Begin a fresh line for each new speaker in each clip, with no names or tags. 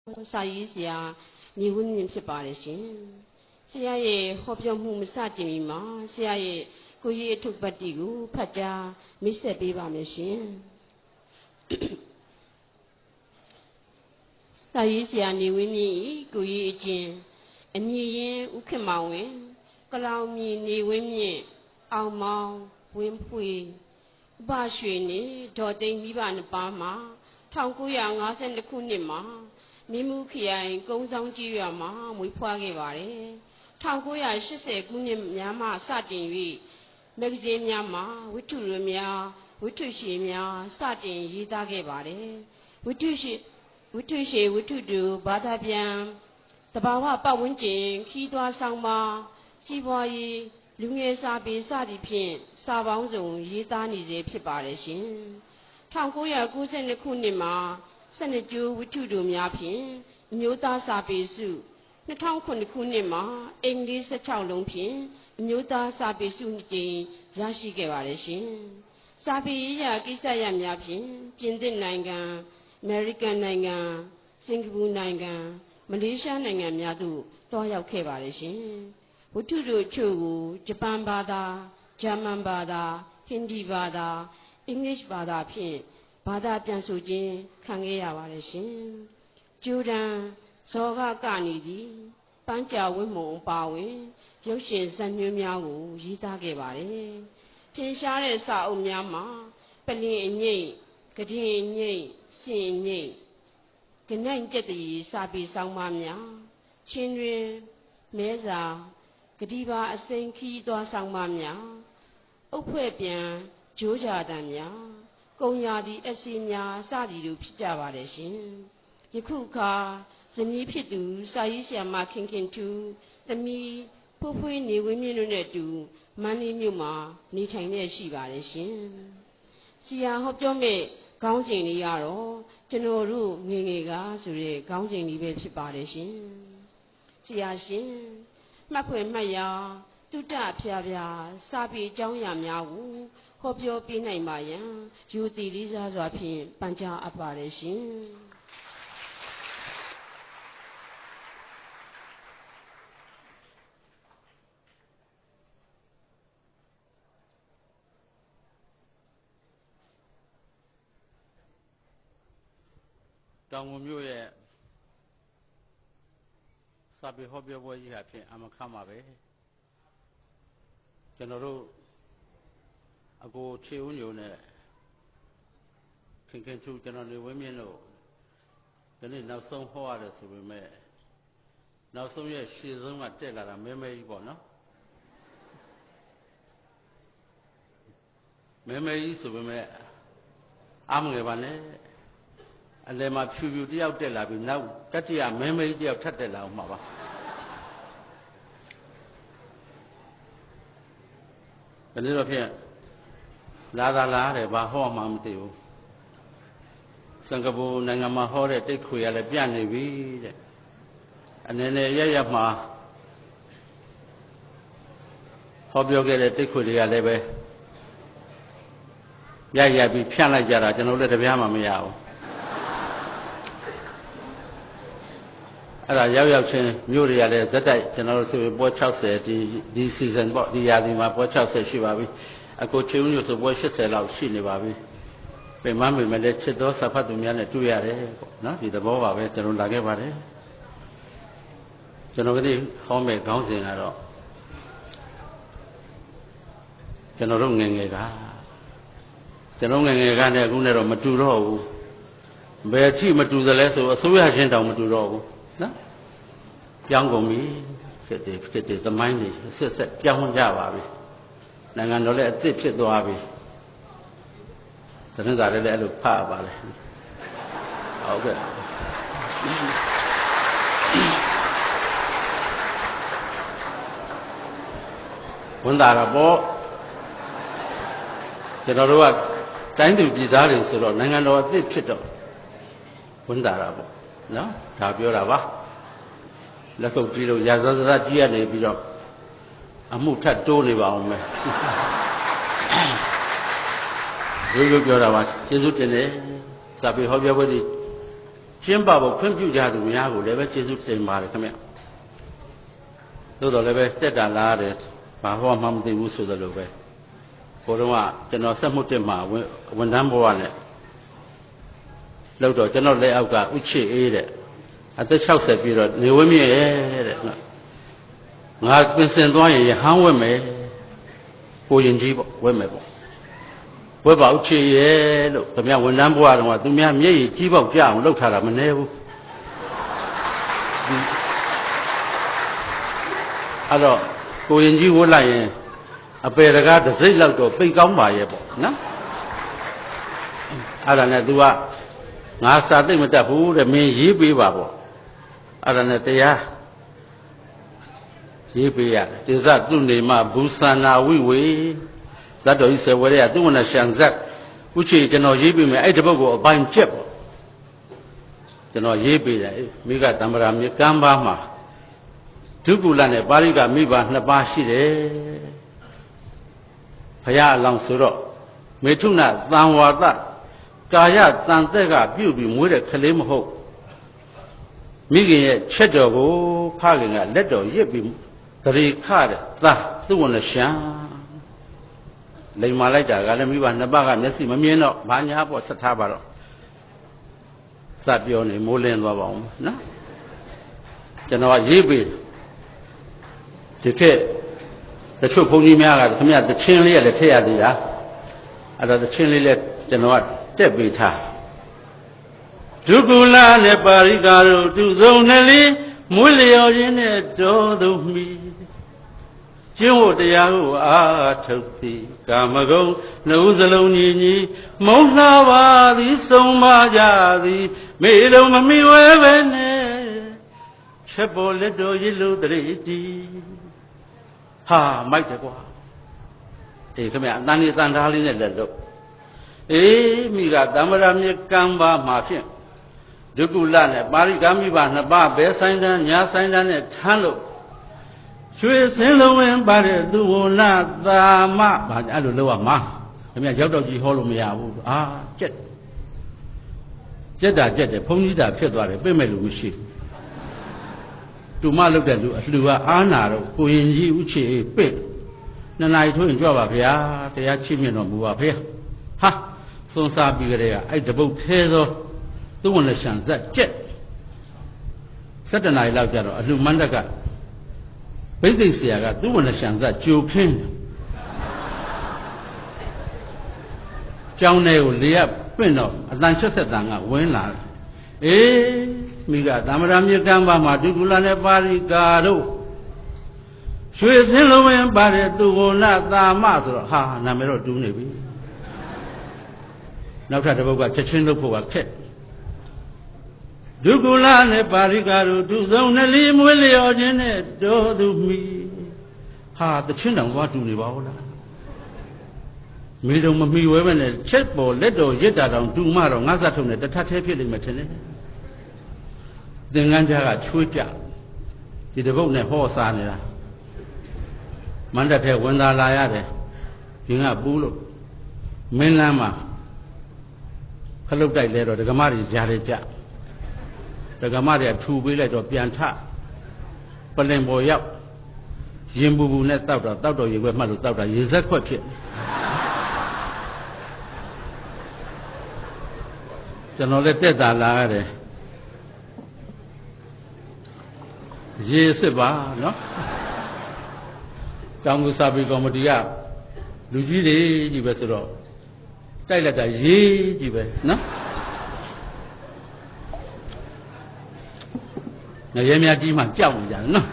စာရေးဆရာညီဝင်းမြင့်ဖြစ်ပါတယ်ရှင်ဆရာရဲ့ဟောပြောမှုမစတင်မီမှာဆရာရဲ့ကိုကြီးအထုပ်ပတ်တီကိုဖတ်ကြားမိတ်ဆက်ပေးပါမယ်ရှင်စာရေးဆရာညီဝင်းမြင့်ကိုကြီးအကျဉ်အညီရင်ဥက္ကမောင်ဝင်ကလောင်မြင့်ညီဝင်းမြင့်အောင်မောင်ဝင်းဖွေဥပရွှေနေဒေါ်သိန်းမိဘနှစ်ပါးမှာ1952ခုနှစ်မှာမြင်းမှုခရိုင်ကုန်းဆောင်ကြီးရွာမှာမွေးဖွားခဲ့ပါတယ်1980ခုနှစ်များမှစတင်၍မဂ္ဂဇင်းများမှာဝတ္ထုရများဝတ္ထုရှည်များစတင်ရေးသားခဲ့ပါတယ်ဝတ္ထုရှည်ဝတ္ထုတူဘာသာပြန်တဘာဝပတ်ဝန်းကျင်ခီးသွွားဆောင်ပါစီးပွားရေးလူငယ်စာပေစသည်ဖြင့်စာပေါင်းစုံရေးသားနေစေဖြစ်ပါတယ်ရှင်1992ခုနှစ်မှာ12ကျိုးဝတ္ထုတို့များဖြင့်အမျိုးသားစာပေစု2009ခုနှစ်မှာအင်္ဂလိပ်16လုံးဖြင့်အမျိုးသားစာပေစုကြိမ်ရရှိခဲ့ပါတယ်ရှင်စာပေရာကိစ္စရပ်များဖြင့်ပြင်သစ်နိုင်ငံအမေရိကန်နိုင်ငံစင်ကာပူနိုင်ငံမလေးရှားနိုင်ငံများသို့တွားရောက်ခဲ့ပါတယ်ရှင်ဝတ္ထုတို့ချို့ကိုဂျပန်ဘာသာဂျာမန်ဘာသာဟင်ဒီဘာသာအင်္ဂလိပ်ဘာသာဖြင့်ဘာသာပြန်ဆိုခြင်းခံခဲ့ရပါတယ်ရှင်ဂျူဒန်ဇော်ကကနေသည်ပန်းကြဝင်းမုံပါဝင်ရုပ်ရှင်ဇာတ်ညွှန်းများကိုရေးသားခဲ့ပါတယ်ထင်ရှားတဲ့စာအုပ်များမှာပလင်အငိမ့်ကဒင်အငိမ့်စင်အငိမ့်ကနိုင်တက်တည်စာပေဆောင်ပါများချင်းတွင်မဲစာဂတိပါအစိမ်းခီးသွားဆောင်ပါများအုပ်ဖွဲ့ပြန်ဂျိုးကြတံများကုံရာဒီအစီများစသည်တို့ဖြစ်ကြပါတယ်ရှင်ယခုအခါဇနီးဖြစ်သူစာရေးဆရာမခင်ခင်ထူးသမီးဖွဖွေးနေဝင်းမြင့်တို့နဲ့တူမန္တလေးမြို့မှာနေထိုင်နေရှိပါတယ်ရှင်ဆရာဟောပြောမဲ့ခေါင်းစဉ်လေးကတော့ကျွန်တော်တို့ငယ်ငယ်ကဆိုတဲ့ခေါင်းစဉ်လေးပဲဖြစ်ပါတယ်ရှင်ဆရာရှင်မှတ်ဖွယ်မှတ်ရာတုတ္တဖျားဖျားစာပေအကြောင်းအရာများကိုဟောပြောပေးနိုင်ပါရန်ယူတည်လေးစားစွာဖြင့်ပန်ကြားအပ်ပါတယ်ရှင်
တောင်ငူမြို့ရဲ့စာပေဟောပြောပွဲကြီးဟာဖြင့်အမခမှာပဲကျွန်တော်တို့အကိုချေဦးညိုနဲ့ခင်ခင်ထူးကျွန်တော်နေဝင်းမြင့်တို့ဒီနေ့နောက်ဆုံးဟောရတယ်ဆိုပေမဲ့နောက်ဆုံးရဲ့ရှေ့ဆုံးကတက်လာတာမဲမဲကြီးပေါ့နော်မဲမဲကြီးဆိုပေမဲ့အားမငယ်ပါနဲ့အလယ်မှာဖြူဖြူတယောက်တက်လာပြီးနောက်တတိယမဲမဲကြီးတယောက်ထပ်တက်လာအောင်မှာပါဘယ်လိုတော့ဖြင့်လာတယ်ဘာဟောမှမသိဘူးစင်ကာပူနိုင်ငံမှာဟောတဲ့တိတ်ခွေရလည်းပြနေပြီတဲ့အနေနဲ့ရမှာဟောပြောခဲ့တဲ့တိတ်ခွေတွေကလည်းပဲရပြီးဖြန့်လိုက်ကြတာကျွန်တော်လည်းတပြားမှမရဘူးအဲ့ဒါရောက်ချင်းမြို့တွေကလည်းဇက်တိုက်ကျွန်တော်တို့ဆိုပွဲ60ဒီ season ပေါ့ဒီရာသီမှာပွဲ60ရှိပါပြီအခုချင်းညိုဆိုပွဲ80လောက်ရှိနေပါပြီပြင်မမေလည်းချစ်သောစာဖတ်သူများနဲ့တွေ့ရတယ်ပေါ့နော်ဒီသဘောပါပဲကျွန်တော်လာခဲ့ပါတယ်ကျွန်တော်ကဒီဟောမဲ့ခေါင်းစဉ်ကတော့ကျွန်တော်တို့ငယ်ငယ်ကနဲ့အခုနဲ့တော့မတူတော့ဘူးဘယ်အထိမတူသလဲဆိုအစိုးရချင်းတောင်မတူတော့ဘူးနော်ပြောင်းကုန်ပြီဖြစ်တယ်သမိုင်းတွေဆက်ပြောင်းကြပါပြီနိုင်ငံတော်လည်းအသစ်ဖြစ်သွားပြီသတင်းစာလည်းအဲ့လိုဖတ်ပါလေဟုတ်ကဲ့ဝန်တာတော့ကျွန်တော်တို့ကတိုင်းသူပြည်သားတွေဆိုတော့နိုင်ငံတော်အသစ်ဖြစ်တော့ဝန်တာပေါ့နော်ဒါပြောတာပါလက်ကုပ်တီးလို့ရာဇသကြီးရနေပြီးတော့အမှုထပ်တိုးနေပါအောင်မယ်ရိုးပြောတာပါကျေးဇူးတင်တယ်စာပေဟောပြောပွဲကြီး ကျင်းပဖို့ခွင့်ပြုကြသူများကိုလည်းပဲကျေးဇူးတင်ပါတယ်ခင်ဗျသို့တော်လည်းပဲတက်တာလားတယ်ဘာဟောမှမသိဘူးဆိုသလိုပဲကိုတော့ကကျွန်တော်ဆက်မှုတက်မှာဝန်ထမ်းဘဝနဲ့လောက်တော့ကျွန်တော်လက်အောက်ကဥချစ်အေးတဲ့အသက်60ပြည့်တော့နေဝင်းမြင့်ရဲ့တဲ့ငါပြင်ဆင်သွားရင်ရဟန်းဝက်မယ်ကိုရင်ကြီးပေါ့ဝက်မယ်ပေါ့ဝက်ပါဥချစ်ရဲ့လို့ခင်ဗျဝန်ထမ်းဘဝတုန်းကသူများမျက်ရည်ကြီးပေါက်ကြအောင်လှုပ်ထားတာမနှဲဘူးအဲ့တော့ကိုရင်ကြီးဝတ်လိုက်ရင်အပေတကားတစ်စိတ်လောက်တော့ပိတ်ကောင်းပါရဲ့ပေါ့နော်အဲ့ဒါနဲ့ तू ကငါစာသိမ့်မတတ်ဘူးတဲ့မင်းရေးပေးပါပေါ့အဲ့ဒါနဲ့တရားရေးပေးရတယ်တိဇသူနေမဘူသနာဝိဝေဇတ်တော်ကြီးဆေဝရရသူဝနရှံဇတ်ဥချေကျွန်တော်ရေးပေးမယ်အဲ့ဒီဘုတ်ကိုအပိုင်းကျက်ပေါ့ကျွန်တော်ရေးပေးတယ်မိဂတံ္ဗရာမြေကမ်းပါမှာဒုက္ကုလနဲ့ပါဠိကမိဘနှစ်ပါးရှိတယ်ဘုရားအလောင်းဆိုတော့မေထုနသံဝါဒကာယတန်သက်ကပြုတ်ပြီးမွေးတဲ့ကလေးမဟုတ်မိခင်ရဲ့ချက်တော်ကိုဖခင်ကလက်တော်ရစ်ပြီးသရေခတဲ့သာသူ့ဝနရှံလိမ်မာလိုက်တာကလည်းမိဘနှစ်ပါးကမျက်စိမမြင်တော့ဘာညာပေါ့ဆက်ထားပါတော့စပြောနေမိုးလင်းသွားပါအောင်နော်ကျွန်တော်ရေးပေးဒီခေတ်တချို့ဘုန်းကြီးများကခင်ဗျတချင်းလေးလည်းထည့်ရသေးတာအဲ့တော့တချင်းလေးလည်းကျွန်တော်ကတက်ပေးထားဒုက္ကုလနဲ့ပါရိကာတို့သူဆုံးနဲ့လေးမွေးလျော်ခြင်းနဲ့တော်သူမိကျင့်ဝတ်တရားကိုအာထုတ်သည်ကာမဂုဏ်နှုတ်စလုံးညီညီမုံလှပါသည်ဆုံးမကြသည်မေလုံးမမိဝဲပဲနဲ့ချက်ပေါ်လက်တော်ရစ်လို့တရေတီဟာမိုက်တယ်ကွာအေးခင်ဗျအတန်လေးတန်သားလေးနဲ့လက်လို့အေးမိကတမ္မရာမြေကံပါမှာဖြင့်ဒုက္ကုလနဲ့ပါရိကမိဘနှစ်ပါးဘဲဆိုင်တန်းညာဆိုင်တန်းနဲ့ထမ်းလို့ရွှေစင်းလုံးဝင်ပါတဲ့သူဝနာသာမဘာအဲ့လိုလောက်ရမှာခင်ဗျရောက်တော့ကြီးဟောလို့မရဘူးအာကြက်တာကြက်တယ်ဘုန်းကြီးတာဖြစ်သွားတယ်ပြည့်မဲ့လူမရှိတူမလုပ်တဲ့လူအလှူကအားနာတော့ကိုရင်ကြီးဥချေပြည့်နှစ်နာရီထိုးရင်ကြွပါဗျာတရားချိမြင့်တော်မူပါဗျာဟာစွန်စားပြီးကြတဲ့အဲ့တပုတ်သေးသောသူ့ဝန်လက်ရှံဇက်ကြက်7 နာရီလောက်ကြတော့အလှူမန္တကဘိသိက်ဆရာကသူ့ဝန်လက်ရှံဇက်ကြိုခင်းကျောင်းထဲကိုလေရပြင့်တော့အတန်ချက်ဆက်တန်ကဝင်းလာတယ်အေးမိကသမ္မာမြေကံပါမှာဒုက္ကုလနဲ့ပါရိကာတို့ရွှေစင်းလုံးဝင်ပါတဲ့သူဝနာသာမဆိုတော့ဟာနာမည်တော့တူးနေပြီနောက်ထပ်တစ်ပုဒ်ကချက်ချင်းလုပ်ဖို့ကခက်ဒုက္ကုလနဲ့ပါရိကာတို့သူဆုံးနှလီမွေးလျော်ခြင်းနဲ့တော်သူမိဟာတချင်းတောင်သွားတူနေပါဦးလားမိတော်မမိဝဲပဲနဲ့ချက်ပေါ်လက်တော်ရစ်တာတောင်တူမတော့ငါးစားထုံနဲ့တထထဲဖြစ်လိမ့်မယ်ထင်တယ်သင်္ကန်းကြားကချွေးကြဒီတပုတ်နဲ့ဟောစားနေတာမန္တထဲဝင်သာလာရတယ်ဒီကပူးလို့မင်းလမ်းမှာခလုတ်တိုက်လဲတော့ဒကမတွေကြားရကြဒကမတွေထူပေးလိုက်တော့ပြန်ထပလင်ပေါ်ရောက်ရင်ပူပူနဲ့တောက်တော့ရေခွက်မှတ်လို့တောက်တာရေစက်ခွက်ဖြစ်ကျွန်တော်လည်းတက်တာလာရတယ်ရေစစ်ပါနော်တောင်ကူစာပေကော်မတီကလူကြီးတွေကြီးပဲဆိုတော့တိုက်လက်တာရေးကြီးပဲနော်ငရဲများကြီးမှကြောက်နေကြတယ်နော်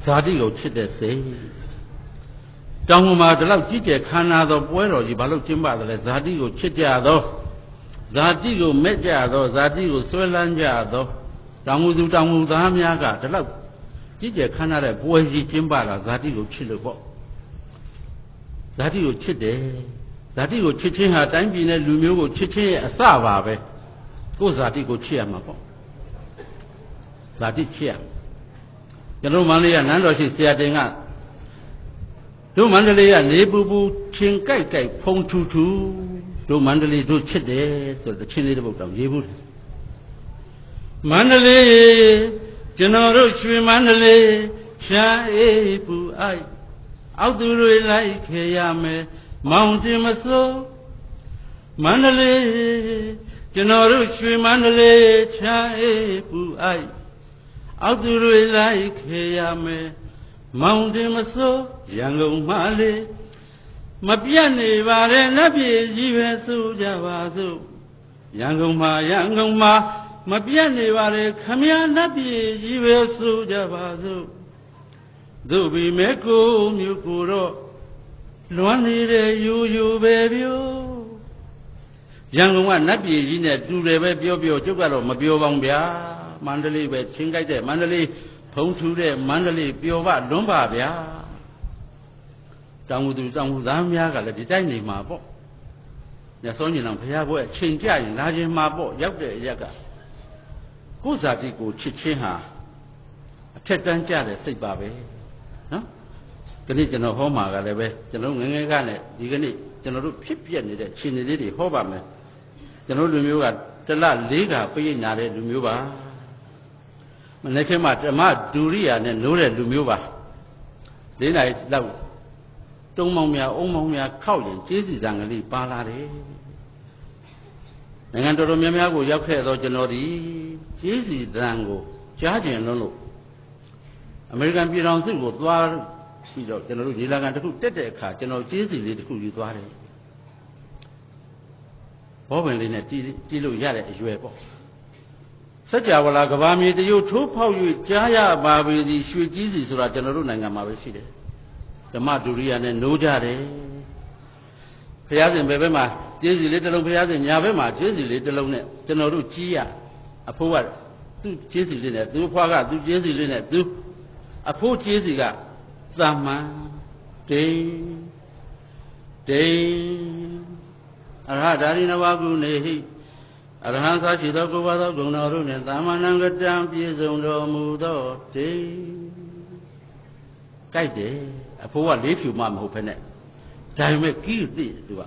ဇာတိကိုချစ်တဲ့စိတ်တောင်မှာဒီလောက်ကြီးကျယ်ခမ်းနားသောပွဲတော်ကြီးဘာလို့ကျင်းပတယ်လဲဇာတိကိုချစ်ကြသောဇာတိကိုမဲ့ကြသောဇာတိကိုဆွဲလန်းကြသောတောင်မူသူတောင်မူသားများကဒီလောက်ကြီးကျယ်ခမ်းနားတဲ့ပွဲကြီးကျင်းပတာဇာတိကိုချစ်လို့ပေါ့ဇာတိကိုချစ်တယ်ဇာတိကိုချစ်ခြင်းဟာတိုင်းပြည်နဲ့လူမျိုးကိုချစ်ခြင်းရဲ့အစပါပဲကိုယ်ဇာတိကိုချစ်ရမှာပေါ့ဇာတိချစ်ရကျွန်တော်မန္တလေးကနန်းတော်ရှိဆရာတင်က တို့မန္တလေးကနေပူပူချင်းကြိုက်ကြိုက်ဖုံထူထူတို့မန္တလေးတို့ချစ်တယ်ဆိုတဲ့ချင်းလေးတစ်ပုဒ်တောင်ရေးဘူးမန္တလေးကျွန်တော်တို့ရွှေမန္တလေးချမ်းအေးပူအိုက်အောက်သူတွေလိုက်ခေရမယ်မောင်တင်မစိုးမန္တလေးကျွန်တော်တို့ရွှေမန္တလေးချမ်းအေးပူအိုက်အောက်သူတွေလိုက်ခေရမယ်မောင်တင်မစိုးရန်ကုန်မှလေးမပြတ်နေပါနဲ့နတ်ပြည်ကြီးပဲဆိုကြပါစို့ရန်ကုန်မှာမပြတ်နေပါနဲ့ခမည်းနတ်ပြည်ကြီးပဲဆိုကြပါစို့တို့ဘီမဲကိုမြို့ကိုတော့လွမ်းနေတဲ့ယူယူပဲပြောရန်ကုန်ကနတ်ပြည်ကြီးနဲ့တူတယ်ပဲပြောကျုပ်ကတော့မပြောပါဘူးဗျာမန္တလေးပဲချင်းကြိုက်တဲ့မန္တလေးဖုံထူတဲ့မန္တလေးပျော်ပါလွန်းပါဗျာတောင်သူသားများကလည်းဒီတိုင်းနေမှာပေါ့ညစောညင်အောင်ဘုရားဘွဲ့ချိန်ကြရင်လာခြင်းမှာပေါ့ရောက်တဲ့အရက်ကကိုယ်ဇာတိကိုချစ်ချင်းဟာအထက်တန်းကြတဲ့စိတ်ပါပဲနော်ဒီနေ့ကျွန်တော်ဟောမှာကလည်းပဲကျွန်တော်ငငယ်ကနဲ့ဒီကနေ့ကျွန်တော်တို့ဖြစ်ပြက်နေတဲ့ခြေနေလေးတွေဟောပါမယ်ကျွန်တော်လူမျိုးကတလ၄ခါပြည့်ညာတဲ့လူမျိုးပါမနေ့ကမှဓမ္မဒူရိယာနဲ့နိုးတဲ့လူမျိုးပါ၄နိုင်လောက်တုံးမောင်များအုံမောင်များခောက်ရင်ကျေးဇူးတန်ကလေးပါလာတယ်နိုင်ငံတော်တော်များများကိုရောက်ခဲ့တော့ကျွန်တော်ဒီကျေးဇူးတန်ကိုကြားကျင်လို့အမေရိကန်ပြည်ထောင်စုကိုသွားပြီးတော့ကျွန်တော်တို့ညီလာခံတစ်ခုတက်တဲ့အခါကျွန်တော်ကျေးဇူးလေးတစ်ခုယူသွားတယ်ဘောပင်လေးနဲ့တီးလို့ရတဲ့အရွယ်ပေါ့စัจ java လာကဘာမြေတရုတ်ထိုးဖောက်၍ကြားရပါပေသည်ရွှေကြီးစီဆိုတာကျွန်တော်တို့နိုင်ငံမှာပဲရှိတယ်ဓမ္မဒုရိယာနဲ့နိုးကြတယ်ဘုရားရှင်ဘယ်ဘက်မှာကျေးဇူးလေးတစ်လုံးဘုရားရှင်ညာဘက်မှာကျေးဇူးလေးတစ်လုံးနဲ့ကျွန်တော်တို့ကြီးရအဖိုးကသူ့ကျေးဇူးလေးနဲ့သူ့ဖွားကသူ့ကျေးဇူးလေးနဲ့သူအဖိုးကျေးဇူးကသမ္မာဒိအရဟဒါရိနဝကုနေဟိအရဟံသာရှိသောကိုယ်ပါသောဂုဏ်တော်တို့နှင့်သမ္မာနံကတံပြည့်စုံတော်မူသောဒိကြိုက်တယ်အဖိုးကလေးဖြူမှမဟုတ်ဖ ೇನೆ ဒါပေမဲ့ကြီးသိသူက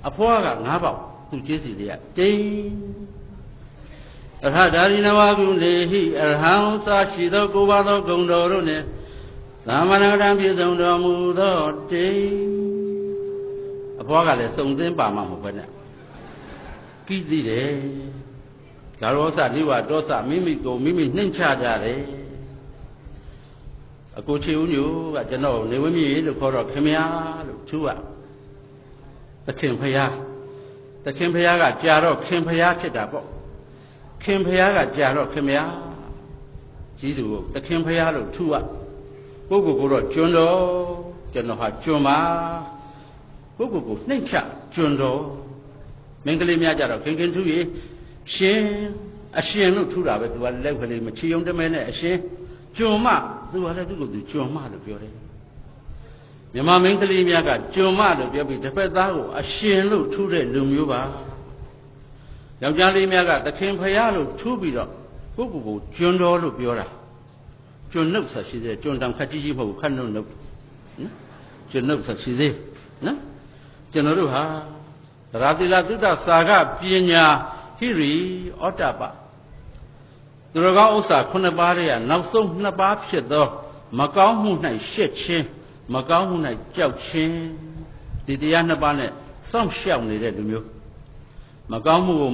အဖိုးက၅ပေါက်သူကျေးဇူးလေးကဒိအရဟဒါရိနဝကုနေဟိအရဟံသာရှိသောကိုယ်ပါသောဂုဏ်တော်တို့နှင့်သမ္မာနံကတံပြည့်စုံတော်မူသောဒိအဖွားကလည်းစုံသင်းပါမှမဟုတ်ပဲနဲ့ကိသိတယ်ဂါရောစနိဝတောစမိမိကိုမိမိနှိမ့်ချကြတယ်အကိုချေဦးညိုကကျွန်တော်နေဝင်းမြေလို့ခေါ်တော့ခင်ဗျာလို့သူကသခင်ဖျားကကြာတော့ခင်ဖျားဖြစ်တာပေါ့ခင်ဖျားကကြာတော့ခင်ဗျာကြီးသူကိုသခင်ဖျားလို့သူကကိုတော့ကျွန်းတော်ကျွန်တော်ဟာကျွန်းပါကိုနှိမ့်ချကျွန်းတော်မင်္ဂလိများကြတော့ခင်ထူရေရှင်အရှင်လို့ထူတာပဲသူကလက်ကလေးမချီုံတမဲနဲ့အရှင်ကျွန်းမသူကလည်းသူ့ကိုသူကျွန်းမလို့ပြောတယ်မြန်မာမင်္ဂလိများကကျွန်းမလို့ပြောပြီးတစ်ဖက်သားကိုအရှင်လို့ထူတဲ့လူမျိုးပါယောက်ျားလေးများကသခင်ဖယားလို့ထူပြီးတော့ကိုကျွန်းတော်လို့ပြောတာကျွန်းနှုတ်ဆက်ရှိသေးကျွန်းတောင်ခက်ကြီးမဟုတ်ခက်နှုတ်ကျွန်းနှုတ်ဆက်ရှိသေးနော်ကျွန်တော်တို့ဟာသရတိလသုတ္တစာကပညာဟိရိဩတ္တပသူတော်ကောင်းဥစ္စာ9ပါးတည်းကနောက်ဆုံး2ပါးဖြစ်သောမကောင်းမှု၌ရှက်ခြင်းမကောင်းမှု၌ကြောက်ခြင်းဒီတရား2ပါးနဲ့စောင့်ရှောက်နေတဲ့လူမျိုးမကောင်းမှုကို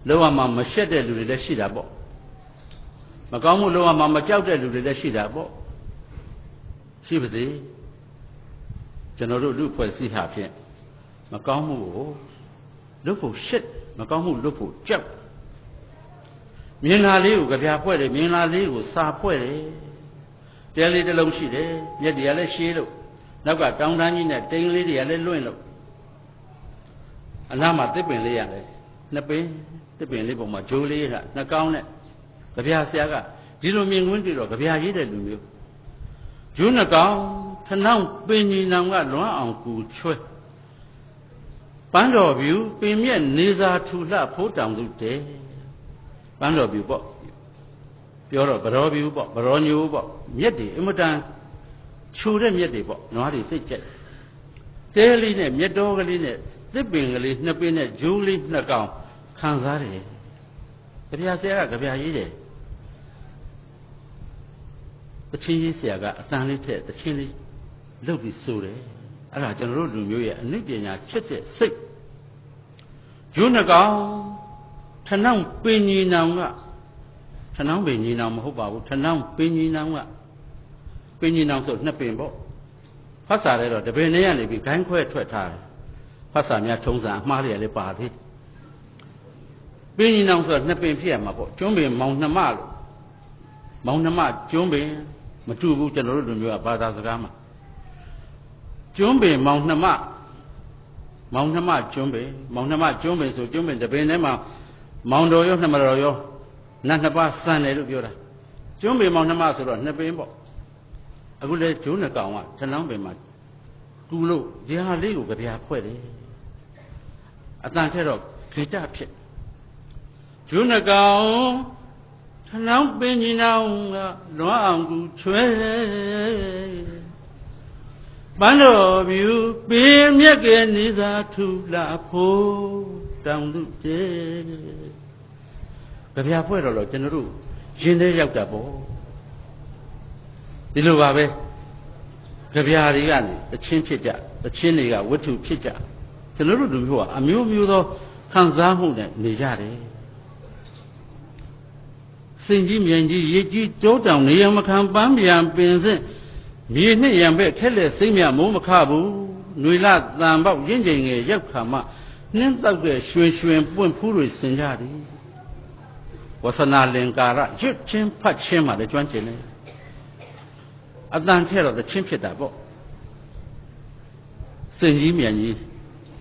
လုံးဝမရှက်တဲ့လူတွေလည်းရှိတာပေါ့မကောင်းမှုလုံးဝမကြောက်တဲ့လူတွေလည်းရှိတာပေါ့ရှိပါစေကျွန်တော်တို့လူဖွဲ့စည်းဟာဖြင့်မကောင်းမှုကိုလုပ်ဖို့ရှက်မကောင်းမှုလုပ်ဖို့ကြောက်မြင်လာလေးကိုကြပြဖွဲ့တယ်မြင်လာလေးကိုစာဖွဲ့တယ်တဲလေးတစ်လုံးရှိတယ်မျက်တရားလည်းရှည်လို့နောက်ကတောင်တန်းကြီးနဲ့တိမ်လေးတွေကလည်းလွင့်လို့အနားမှာတစ်ပင်လေးရတယ်နှစ်ပင်တစ်ပင်လေးပုံမှာဂျိုးလေးကနှကောင်းနဲ့ကြပြဆရာကဒီလိုမြင်ခွင့်တွေ့တော့ကြပြရေးတဲ့လူမျိုးဂျိုးနှကောင်းထနောင်းပင်ကြီးနောင်ကလွမ်းအောင်ကူချွဲပန်းတော်ပြူပင်မြက်နေစာထူလှဖိုးတောင်သူတဲပန်းတော်ပြူပေါ့ပြောတော့ဗရောပြူပေါ့ဗရောညိုပေါ့မြက်တွေအမတန် ချိုတဲ့မြက်တွေပေါ့နွားတွေသိကြက်တဲလေးနဲ့မြက်တော်ကလေးနဲ့သစ်ပင်ကလေးနှစ်ပင်နဲ့ဂျိုးလေးနှစ်ကောင်ခံစားတယ်ကြပြဆရာကကြပြရေးတယ်တချင်းရေးဆရာကအတန်လေးထက်တချင်းလေးလှုပ်ပြီးဆိုတယ်အဲ့ဒါကျွန်တော်တို့လူမျိုးရဲ့အနုပညာချစ်တဲ့စိတ်ဂျိုးနှစ်ကောင်ထဏောင်းပင်ကြီးနောင်ကထဏောင်းပင်ကြီးနောင်မဟုတ်ပါဘူးထဏောင်းပင်ကြီးနောင်ကပင်ကြီးနောင်ဆိုနှစ်ပင်ပေါ့ဖတ်စာလဲတော့တပင်နဲ့ကနေပြီးဂိုင်းခွဲထွက်ထားတယ်ဖတ်စာများထုံးစံအမှားတွေလည်းပါသေးပင်ကြီးနောင်ဆိုနှစ်ပင်ဖြစ်ရမှာပေါ့ကျွန်းပင်မောင်နှမလို့မောင်နှမကျွန်းပင်မတူဘူးကျွန်တော်တို့လူမျိုးကဘာသာစကားမှာကျွန်းပင်မောင်နှမကျွန်းပင်မောင်နှမကျွန်းပင်ဆိုကျွန်းပင်တပင်ထဲမှာမောင်တော်ရောနှမတော်ရောနတ်နှစ်ပါးစံတယ်လို့ပြောတာကျွန်းပင်မောင်နှမဆိုတော့နှစ်ပင်ပေါ့အခုလေဂျိုးနှစ်ကောင်ကထဏောင်းပင်မှာတူလို့ဒီဟာလေးကိုကြပြဖွဲ့တယ်အတန်ထဲတော့ဂီတဖြစ်ဂျိုးနှစ်ကောင်ထဏောင်းပင်ကြီးနောင်ကလွမ်းအောင်ကူချွဲပန်းတော်မြူပင်မြက်ကဲနေသာထူလာဖို့တောင်သူတဲ့ကြပြဖွဲ့တော့လို့ကျွန်တော်တို့ရင်ထဲရောက်တာပေါ့ဒီလိုပါပဲကြပြတွေကနေတချင်းဖြစ်ကြတချင်းတွေကဝတ္ထုဖြစ်ကြကျွန်တော်တို့လူမျိုးကအမျိုးမျိုးသောခံစားမှုနဲ့နေကြတယ်စင်ကြီးမြန်ကြီးရေကြီးကျိုးတောင်နေရမခံပန်းပြန်ပင်စင်မြေနှစ်ရံပဲခက်လက်စိမ့်မြမိုးမခဘူးຫນွေလတန်ပေါက်ရင့်ကျင်ငယ်ရောက်ခါမှနှင်းတောက်တဲ့ရွှင်ရွှင်ပွင့်ဖူးတွေဆင်ကြသည်ဝဆနာလင်္ကာရရွတ်ချင်းဖတ်ချင်းမှလည်းကျွမ်းကျင်တယ်အတန်ထဲတော့သချင်းဖြစ်တာပေါ့စင်ကြီးမြန်ကြီး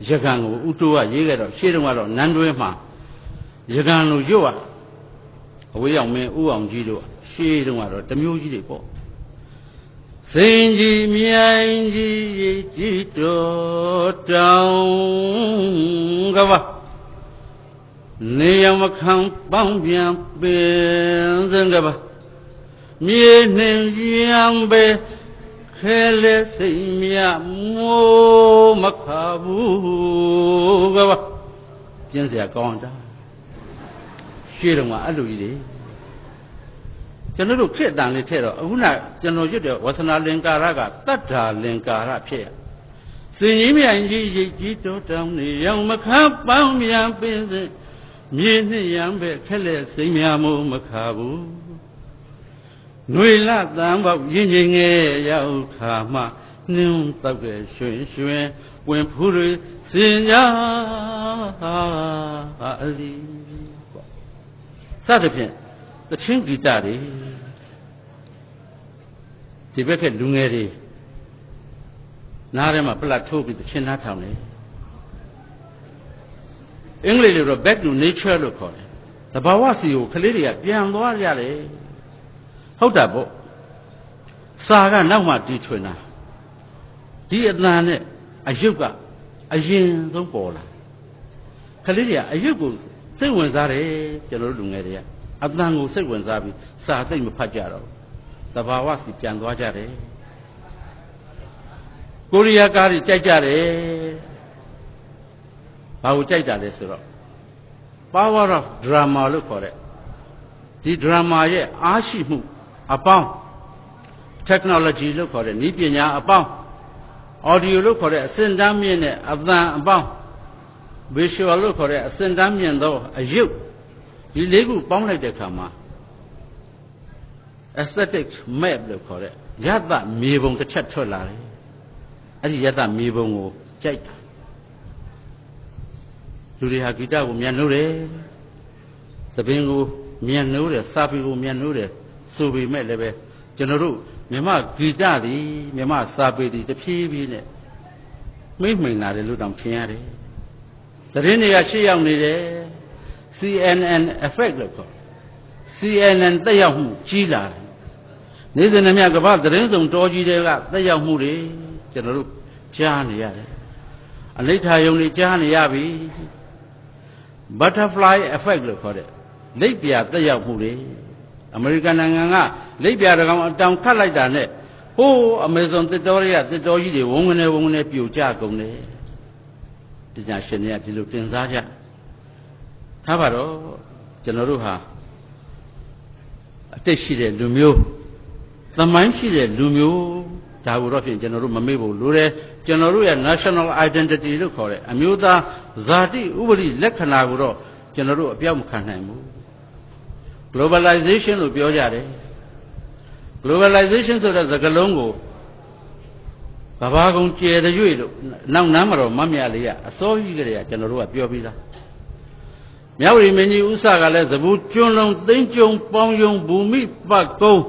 ရကံကိုဥတိုးကရေးခဲ့တော့ရှေ့တုန်းကတော့နန်းတွဲမှာရကံလိုရွတ်အဝေးရောက်မင်းဥအောင်ကြီးတို့ရှေ့တုန်းကတော့တမျိုးကြီးတွေပေါ့စင်ကြီးမြိုင်ကြီးရေကြီးတော်တောင်ကပါနေရမခံပေါင်းပြန်ပင်စံကပါမြေနှင်ရံပဲခဲလက်စိတ်မြမိုးမခဘူးကပါပြင်းစရာကောင်းတာရှေ့တုန်းကအဲ့လိုကြီးတွေကျွန်တော်တို့ခေတ်တန်လေးထဲတော့အခုနကျွန်တော်ရွတ်တဲ့ဝဆနာလင်္ကာရကတတ္ထာလင်္ကာရဖြစ်ရစင်ကြီးမြိုင်ကြီးရိတ်ကြီးတော်တောင်နေရောင်မခပေါင်းမြန်ပင်စမြေနှစ်ရံပဲခက်လက်စိမ့်မြမိုးမခဘူးຫນွေလတန်ပေါက်ရင်းချင်းငယ်ရောက်ခါမှနှင်းတောက်တဲ့ရွှင်ရွှင်ဝင်ဖူးတွေစင်ကြအလီပေါ့စသဖြင့်တချင်းဂီတတွေဒီဘက်ကလူငယ်တွေနားထဲမှာပလက်ထိုးပြီးတချင်းနားထောင်တယ်အင်္ဂလိပ်လိုတော့ back to nature လို့ခေါ်တယ်တဘာဝစီကိုကလေးတွေကပြန်သွားကြတယ်ဟုတ်တာပေါ့စာကနောက်မှတီးထွင်တာဒီအတန်နဲ့အယုတ်ကအရင်ဆုံးပေါ်လာကလေးတွေကအယုတ်ကိုစိတ်ဝင်စားတယ်ကျွန်တော်တို့လူငယ်တွေကအတန်ကိုစိတ်ဝင်စားပြီးစာသိမ့်မဖတ်ကြတော့တဘာဝစီပြန်သွားကြတယ်ကိုရီးယားကားတွေကြိုက်ကြတယ်ဘာကိုကြိုက်တာလဲဆိုတော့ power of drama လို့ခေါ်တဲ့ဒီ drama ရဲ့အားရှိမှုအပေါင်း technology လို့ခေါ်တဲ့နည်းပညာအပေါင်း audio လို့ခေါ်တဲ့အစင်တန်းမြင့်တဲ့အသံအပေါင်း visual လို့ခေါ်တဲ့အစင်တန်းမြင့်သောအယုတ်ဒီလေးခုပေါင်းလိုက်တဲ့အခါမှာ aesthetic map လို့ခေါ်တဲ့ယတမြေပုံတစ်ချက်ထွက်လာတယ်အဲ့ဒီယတမြေပုံကိုကြိုက်တာလူတွေဟာဂီတကိုမြန်နှိုးတယ်သဘင်ကိုမြန်နှိုးတယ်စာပေကိုမြန်နှိုးတယ်ဆိုပေမဲ့လည်းပဲကျွန်တော်တို့မြန်မာဂီတသည်မြန်မာစာပေသည်တဖြည်းဖြည်းနဲ့မိမ့်လာတယ်လို့တောင်ထင်ရတယ်သတင်းတွေကရှေ့ရောက်နေတယ် CNN effect လို့ခေါ် CNN တက်ရောက်မှုကြီးလာတယ်နေ့စဉ်နဲ့မြကမ္ဘာသတင်းစုံတော်ကြီးတွေကတက်ရောက်မှုတွေကျွန်တော်တို့ကြားနေရတယ်အနိဋ္ဌာယုံတွေကြားနေရပြီ butterfly effect လို့ခေါ်တဲ့လိပ်ပြာတက်ရောက်မှုတွေအမေရိကန်နိုင်ငံကလိပ်ပြာတကောင်အတောင်ခတ်လိုက်တာနဲ့ ဟိုးအမေဇွန်တစ်တော်တွေကတစ်တော်ကြီးတွေဝုန်းကနေပြိုကျကုန်တယ်ပညာရှင်တွေကဒီလိုတင်စားကြထားပါတော့ကျွန်တော်တို့ဟာအတိတ်ရှိတဲ့လူမျိုးသမိုင်းရှိတဲ့လူမျိုးဒါကိုတော့ဖြင့်ကျွန်တော်တို့မမေ့ဖို့လိုတယ်ကျွန်တော်တို့ရဲ့ national identity လို့ခေါ်တဲ့အမျိုးသားဇာတိဥပဒေလက္ခဏာကိုတော့ကျွန်တော်တို့အပြောက်မခံနိုင်ဘူး globalization လို့ပြောကြတယ် globalization ဆိုတဲ့စကားလုံးကိုကဘာကုန်ကျယ်တဲ့၍လို့နောက်နမ်းမှာတော့မမြလေးကအစောကြီးကလေးကကျွန်တော်တို့ကပြောပြီးသားမြဝတီမင်းကြီးဥစ္စာကလည်းသဘူးကျွန်းလုံးသိန်းကျုံပေါင်းယုံဘူမိပတ်ကုန်း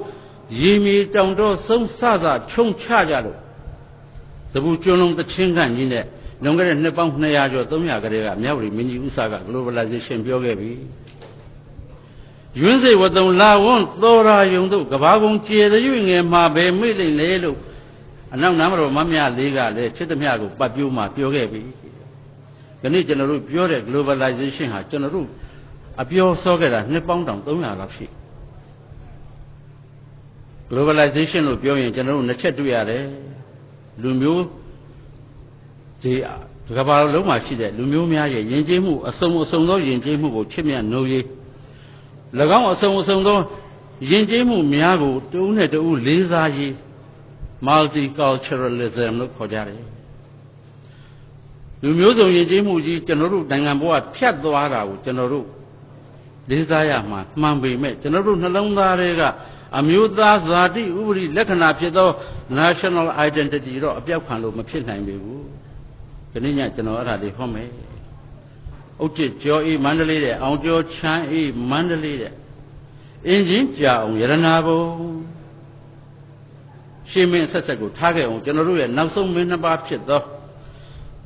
ရေမီတောင်တော့ဆုံးဆဆခြုံချကြလို့သဘူးကျွန်းလုံးတချင်းခန့်ကြီးနဲ့လွန်ခဲ့တဲ့နှစ်ပေါင်း200ကျော်300ကလေးကမြဝတီမင်းကြီးဥစ္စာက globalization ပြောခဲ့ပြီရွန်းစိတ်ဝတုံလာဝွန်းသောရာယုံတို့ကဘာကုန်ကျေတဲ့၍ငယ်မှာပဲမိတ်လိမ့်လေလို့အနောက်နားမတော်မမြလေးကလည်းချစ်သမျှကိုပတ်ပြိုးမှပြောခဲ့ပြီဒီနေ့ကျွန်တော်တို့ပြောတဲ့ globalization ဟာကျွန်တော်တို့အပြောစောခဲ့တာနှစ်ပေါင်းတောင်300လောက်ရှိ globalization လို့ပြောရင်ကျွန်တော်တို့နှစ်ချက်တွေ့ရတယ်လူမျိုးဒီကဘာလုံးမှာရှိတဲ့လူမျိုးများရဲ့ယဉ်ကျေးမှုအစုံသောယဉ်ကျေးမှုကိုချစ်မြတ်နိုးရေး၎င်းအစုံသောယဉ်ကျေးမှုများကိုတဦးနဲ့တဦးလေးစားရေး multiculturalism လို့ခေါ်ကြတယ်လူမျိုးစုံယဉ်ကျေးမှုကြီးကျွန်တော်တို့နိုင်ငံဘဝဖြတ်သွားတာကိုကျွန်တော်တို့လေးစားရမှာမှန်ပေမဲ့ကျွန်တော်တို့နှလုံးသားတွေကအမျိုးသားဇာတိဥပဒေလက္ခဏာဖြစ်သော national identity တော့အပြောက်ခံလို့မဖြစ်နိုင်ပေဘူးဒီနေ့ညကျွန်တော်အဲ့ဒါလေးဟောမယ်ဥတ္တကျော်အေးမန္တလေးတဲ့အောင်ကျော်ချမ်းအေးမန္တလေးတဲ့အင်းချင်းကြာအောင်ရတနာဘုံရှင်မင်းဆက်ဆက်ကိုထားခဲ့အောင်ကျွန်တော်တို့ရဲ့နောက်ဆုံးမင်းနှစ်ပါးဖြစ်သော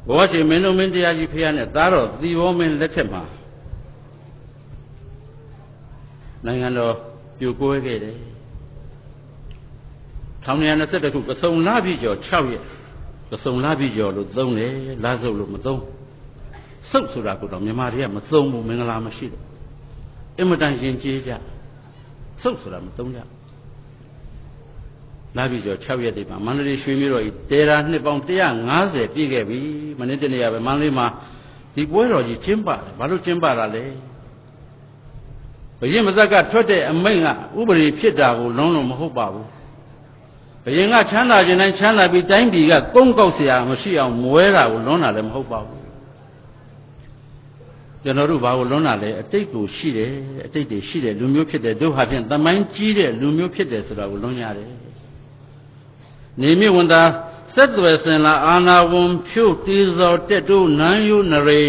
ဘောရှင်မင်းတို့မင်းတရားကြီးဖခင်နဲ့သားတော်သီဘောမင်းလက်ထက်မှာနိုင်ငံတော်ပြိုကွဲခဲ့တယ်1922ခုပစုံလပြည့်ကျော်6ရက်ပစုံလပြည့်ကျော်လို့သုံးတယ်လားစုပ်လို့မသုံးစုပ်ဆိုတာကတော့မြန်မာတွေကမသုံးဘူးမင်္ဂလာမရှိတော့အင်မတန်ရင်ကျေးကြစုပ်ဆိုတာမသုံးကြလာပြီကျော်6ရက်ဒီမှာမန္တလေးရွှေမြို့တော်ကြီးတေရာနှစ်ပေါင်း150ပြည့်ခဲ့ပြီမနေ့တနေ့ကပဲမန္တလေးမှာဒီပွဲတော်ကြီးကျင်းပတယ်ဘာလို့ကျင်းပတာလဲဘုရင်မသက်ကထွက်တဲ့အမိန့်ကဥပဒေဖြစ်တာကိုလုံးလုံးမဟုတ်ပါဘူးဘုရင်ကချမ်းသာခြင်းတိုင်းချမ်းသာပြီးတိုင်းပြည်ကကုန်းကောက်เสียမရှိအောင်မွဲတာကိုလွန်းတာလည်းမဟုတ်ပါဘူးကျွန်တော်တို့ဘာကိုလွန်းတာလဲအတိတ်ကိုရှိတယ်အတိတ်တွေရှိတယ်လူမျိုးဖြစ်တယ်တို့ဟာဖြင့်သမိုင်းကြီးတဲ့လူမျိုးဖြစ်တယ်ဆိုတာကိုလွန်းရတယ်နေမြဝန်သာဆက်သွယ်စင်လာအာနာဝန်ဖြို့တီးစော်တက်တို့နန်းယုနရိ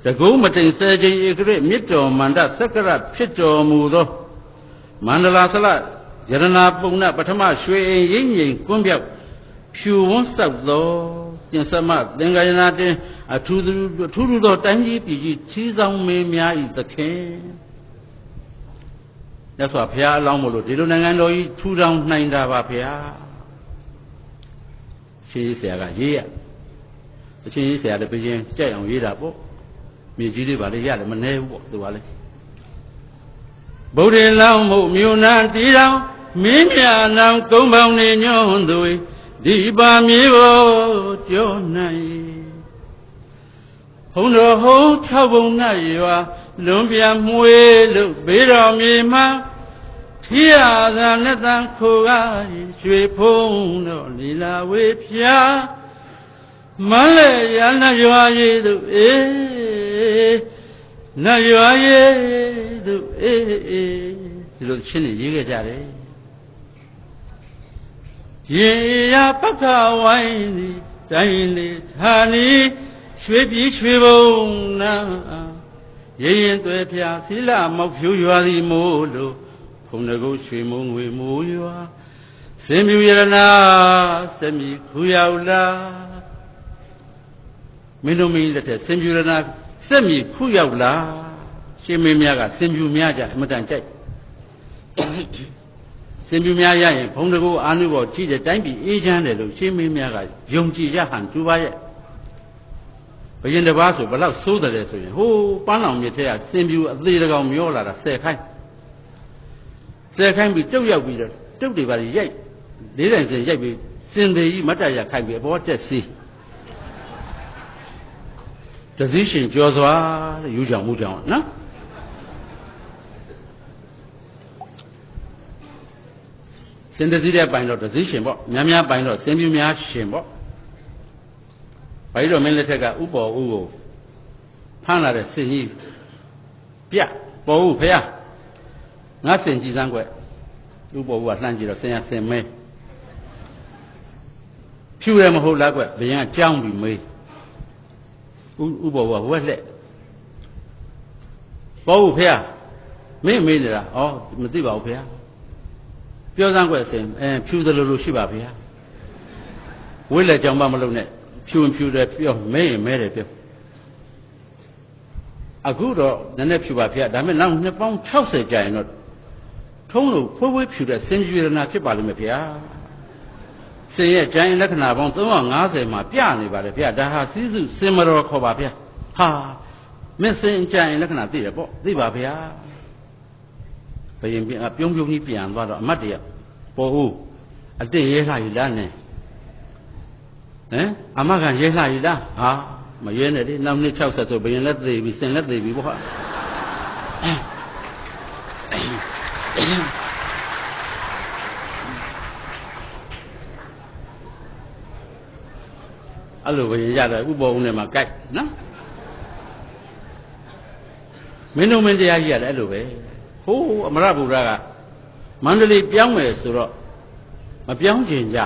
တကုံးမတိန်ဆယ်ချိန်ဧကရမြစ်တော်မန္တစက္ကရဖြစ်တော်မူသောမန္တလာဆလယရနာပုံနပထမရွှေအိမ်ရိပ်ငိမ်ကွန်းပြောက်ဖြူဝန်းဆောက်သောပြင်စမသင်္ကာယနာတင်အထူးသောတိုင်းကြီးပြည်ကြီးချီးဆောင်မင်းများဤသခင်မြတ်စွာဘုရားအလောင်းမို့လို့ဒီလိုနိုင်ငံတော်ကြီးထူထောင်နိုင်တာပါဗျာရှင်ကြီးဆရာကရေးရအချင်းကြီးဆရာလည်းပြင်းကြိုက်အောင်ရေးတာပေါ့မြေကြီးလေးပါလေရတယ်မနှဲဘူးပေါ့သူကလေဗုဒ္ဓလောင်းမှုမြို့နာတီတောင်မင်းမြနောင်ကုန်းပေါင်းနေညွန်းသူဒီပါမြေပေါ်ကျော်နိုင်ဘုံတော်ဟုံး6ဘုံ၌ရွာလွန်ပြန်မွေလို့ဘေးတော်မြေမှာထီရသာနဲ့တန်ခိုကရွှေဖုံးတော်လီလာဝေဖြာမလဲရနရွာရည်သူအေးနရွာရည်သူအေးဒီလိုချင်းနေရေးခဲ့ကြတယ်ရေရပက္ခဝိုင်းဒီတိုင်းလေးဌာနီရွှေပြည်ရွှေဘုံနာရေရင်သွဲဖျားသီလမောက်ဖြူရွာသည်မို့လို့ဖုန်တကုတ်ရွှေမုံငွေမိုးရွာစင်ပြူရတနာစမီခူရောက်လာမင်းတို့မင်းလက်ထက်စင်ပြူရတနာစက်မီခူရောက်လာရှင်မင်းများကစင်ပြူများကြအမတန်ကြိုက်စင်ပြူများရရင်ဘုံတကုတ်အာနုဘောကြည့်တဲ့တိုင်းပြည်အေးချမ်းတယ်လို့ရှင်မင်းများကယုံကြည်ရဟန်သူပါရဲ့ဘုရင်တစ်ပါးဆိုဘယ်လောက်ဆိုးတယ်လဲဆိုရင်ဟိုးပန်းလောင်မြစ်ထဲကစင်ပြူအသေးတကောင်မျောလာတာ10ခိုင်းပြီးတုတ်ရောက်ပြီးတော့တုတ်တွေပါရိုက် လေးတိုင်စင်ရိုက်ပြီးစင်သေးကြီးမတ်တရခိုင်ပြီးအပေါ်တက်စီးတစည်းရှင်ကြောစွာတဲ့ယူကြောင်မှုကြောင်နော်စင်တစည်းတဲ့ပိုင်တော့တစည်းရှင်ပေါ့များများပိုင်တော့စင်ပြူများရှင်ပေါ့ဘာလို့မင်းလက်ထက်ကဥပေါ်ဥကိုဖမ်းလာတဲ့စင်ကြီးပြပေါ်ဥဖေငါစင်ကြည်စမ်းကွဥပေါ်ဥကလှမ်းကြည့်တော့စင်ရစင်မဲဖြူရမဟုတ်လားကွဘရင်ကကြောင်းပြီးမေးဥပေါ်ဥကဟိုကလက်ပေါ်ဥဖေမင်းမေးနေတာဩမသိပါဘူးဖေပြောစမ်းကွစင်ဖြူသလိုလိုရှိပါဖေဝိလက်ကြောင်မမလုပ်နဲ့ဖြူဖြူတယ်ပြောမဲရင်မဲတယ်ပြောအခုတော့နည်းနည်းဖြူပါဖေဒါပေမဲ့နောက်နှစ်ပေါင်း60ကြာရင်တော့ထုံးလို့ဖွေးဖွေးဖြူတဲ့စင်ကြွေရနာဖြစ်ပါလိမ့်မယ်ဖေစင်ရဲ့ကျန်လက္ခဏာပေါင်း350မှာပြနေပါလေဖေဒါဟာစီးစုစင်မတော်ခေါ်ပါဖေဟာမင်းစင်ကျန်လက္ခဏာသိတယ်ပေါ့သိပါဖေဘယင်ပြုံးပြုံးကြီးပြန်သွားတော့အမတ်တရပေါ်ဦးအတင့်ရဲလှယူလားနဲ့အမခံရဲလှယူလားဟာမရဲနဲ့လေနောက်နှစ်60ဆိုဘယင်လက်သေးပြီစင်လက်သေးပြီပေါ့ဟာအဲ့လိုဘယင်ရတယ်ဥပေါ်ဦးနဲ့မှာကြိုက်နော်မင်းတို့မင်းတရားကြီးရတယ်အဲ့လိုပဲဟိုးအမရဗုဒ္ဓကမန္တလေးပြောင်းမယ်ဆိုတော့မပြောင်းချင်ကြ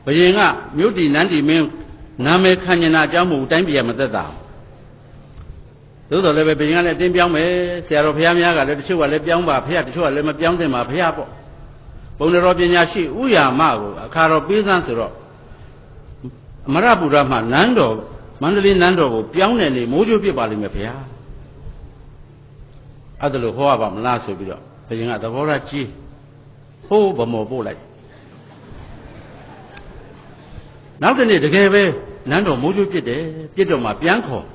ဘယင်ကမြို့တီနန်းတီမင်းနာမည်ခံကျင်တာအကြောင်းမဟုတ်တိုင်းပြည်မသက်တာသို့တော်လည်းပဲဘယင်ကလည်းတင်းပြောင်းမယ်ဆရာတော်ဘုရားများကလည်းတချို့ကလည်းပြောင်းပါဘုရားတချို့ကလည်းမပြောင်းသင့်ပါဘုရားပေါ့ဘုံတော်ပညာရှိဥယာမကိုအခါတော်ပေးစမ်းဆိုတော့အမရဗုဒ္ဓမှာနန်းတော်မန္တလေးနန်းတော်ကိုပြောင်းတယ်နေမိုးချိုးပြစ်ပါလိမ့်မယ်ဘုရားအဲ့ဒါလို့ဟောရပါမလားဆိုပြီးတော့ဘုရင်ကသဘောထားကြီးဟိုးဗမော်ပို့လိုက်နောက်တနေ့တကယ်ပဲနန်းတော်မိုးချိုးပြစ်တယ်ပြစ်တော့မှပြန်ခေါ်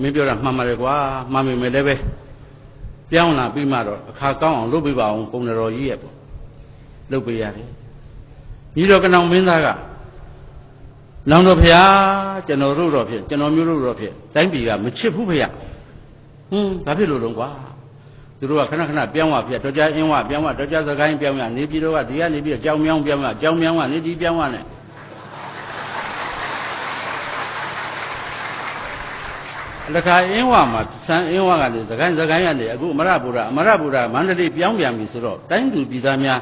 မင်းပြောတာမှန်ပါတယ်ကွာမှန်ပြီမယ်လည်းပဲပြောင်းလာပြီးမှတော့အခါကောင်းအောင်လုပ်ပေးပါအောင်ပုံတော်ကြီးရဲ့ပေါ့လုပ်ပေးရတယ်ညီတော်ကနောင်မင်းသားကလောင်တော်ဖျားကျွန်တော်တို့တော့ဖြစ်ကျွန်တော်မျိုးတို့တော့ဖြစ်တိုင်းပြည်ကမချစ်ဘူးဖျားဘာဖြစ်လို့တော့ကွာသူတို့ကခဏခဏပြောင်းသွားဖြစ်တော်ကြအင်းဝပြောင်းသွားတော်ကြစကိုင်းပြောင်းရနေပြည်တော်ကဒီကနေပြီးကြောင်မြောင်းပြောင်းရကြောင်မြောင်းကနေဒီပြောင်းရနဲ့လခါအင်းဝမှာဆန်းအင်းဝကနေစကိုင်းကနေအခုအမရဗုဒ္ဓမန္တလေးပြောင်းပြန်ပြီဆိုတော့တိုင်းသူပြည်သားများ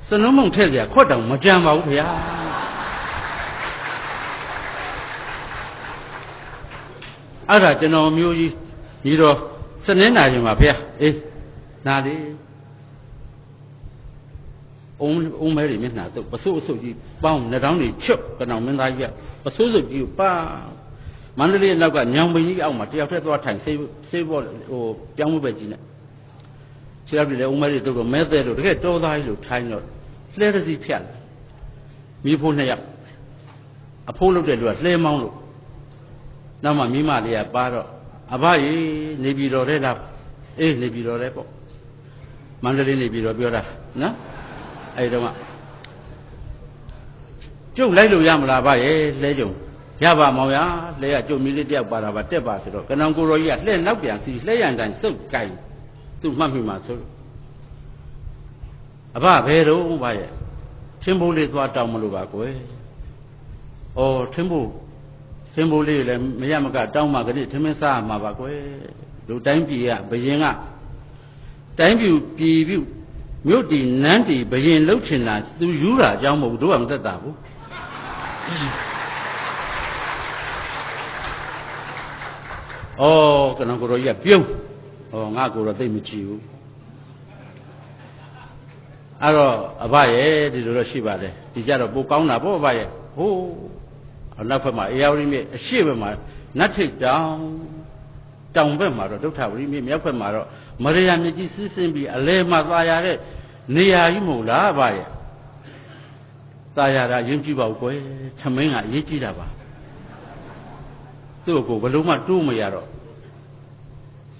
စနှုံးမုံထည့်เสียခွတ်တောင်မကြံပါဘူးဖျားအဲ့ဒါကျွန်တော်မျိုးကြီးညီတော်စနေနာရင်ပါဖေအေးနာလေအုံးမဲတွေမျက်နှာတော့ပစိုးအဆုပ်ကြီးပေါင်းနှောင်းတွေချွတ်ကနောင်မင်းသားကြီးကပစိုးစုပ်ကြီးကိုပါမန္တလေးနောက်ကညောင်ပင်ကြီးအောက်မှာတယောက်တည်းသွားထိုင်ဆေးပေါ်ဟိုပြောင်းမှုပဲကြီးနဲ့ခြေထောက်တွေလည်းအုံးမဲတွေတော့မဲသေးလို့တကယ်တော်သားကြီးလို့ထိုင်တော့လှဲတစ်စီးဖြတ်တယ်မိဖို့နှစ်ယောက်အဖိုးလုပ်တဲ့လူကလှဲမောင်းလို့နောက်မှမိမလေးကပါတော့အဘကြီးနေပြည်တော်ထဲလားအေးနေပြည်တော်ထဲပေါ့မန္တလေးနေပြည်တော်ပြောတာနော်အဲ့တော့ကျုပ်လိုက်လို့ရမလားဗျရဲ့လဲကြုံရပါမောင်ရလဲကကျုပ်မီးလေးတယောက်ပါတာပါတက်ပါဆိုတော့ကနောင်ကိုရောကြီးကလှဲနောက်ပြန်စီလှဲရန်တိုင်းစုပ်ကိုင်သူ့မှတ်မိမှာဆိုလို့အဘဘယ်တော့ဗျရဲ့ထင်းဘိုးလေးသွားတောင်းမလို့ပါကွယ်ဩထင်းဘိုးလေးလည်းမရမကတောင်းမှကလေးထမင်းစားမှာပါကွယ်လူတိုင်းပြည်ကဘယင်ကတိုင်းပြည်ပြုမြို့တီနန်းတီဘယင်လှုပ်ချင်တာသူယူတာအကြောင်းမဟုတ်တို့ကမသက်တာဘူးကနန်ကိုရောကြီးကပြုံးငါကိုတော့သိမကြည့်ဘူးအဲ့တော့အဘရဲ့ဒီလိုတော့ရှိပါတယ်ဒီကြတော့ပိုကောင်းတာပေါ့အဘရဲ့ဟိုးနောက်ဘက်မှာအေယာဝတီမြစ်အရှေ့ဘက်မှာနတ်ထိတ်တောင်ဘက်မှာတော့ဒုဋ္ဌဝတီမြစ်မြောက်ဘက်မှာတော့မရယာမြစ်ကြီးစီးဆင်းပြီးအလဲမှာသာယာတဲ့နေရာကြီးမဟုတ်လားအဘရဲ့သာယာတာယဉ်ကြည့်ပါဦးကွယ်ထမင်းကအရေးကြီးတာပါသူ့ကိုဘယ်လိုမှတိုးမရတော့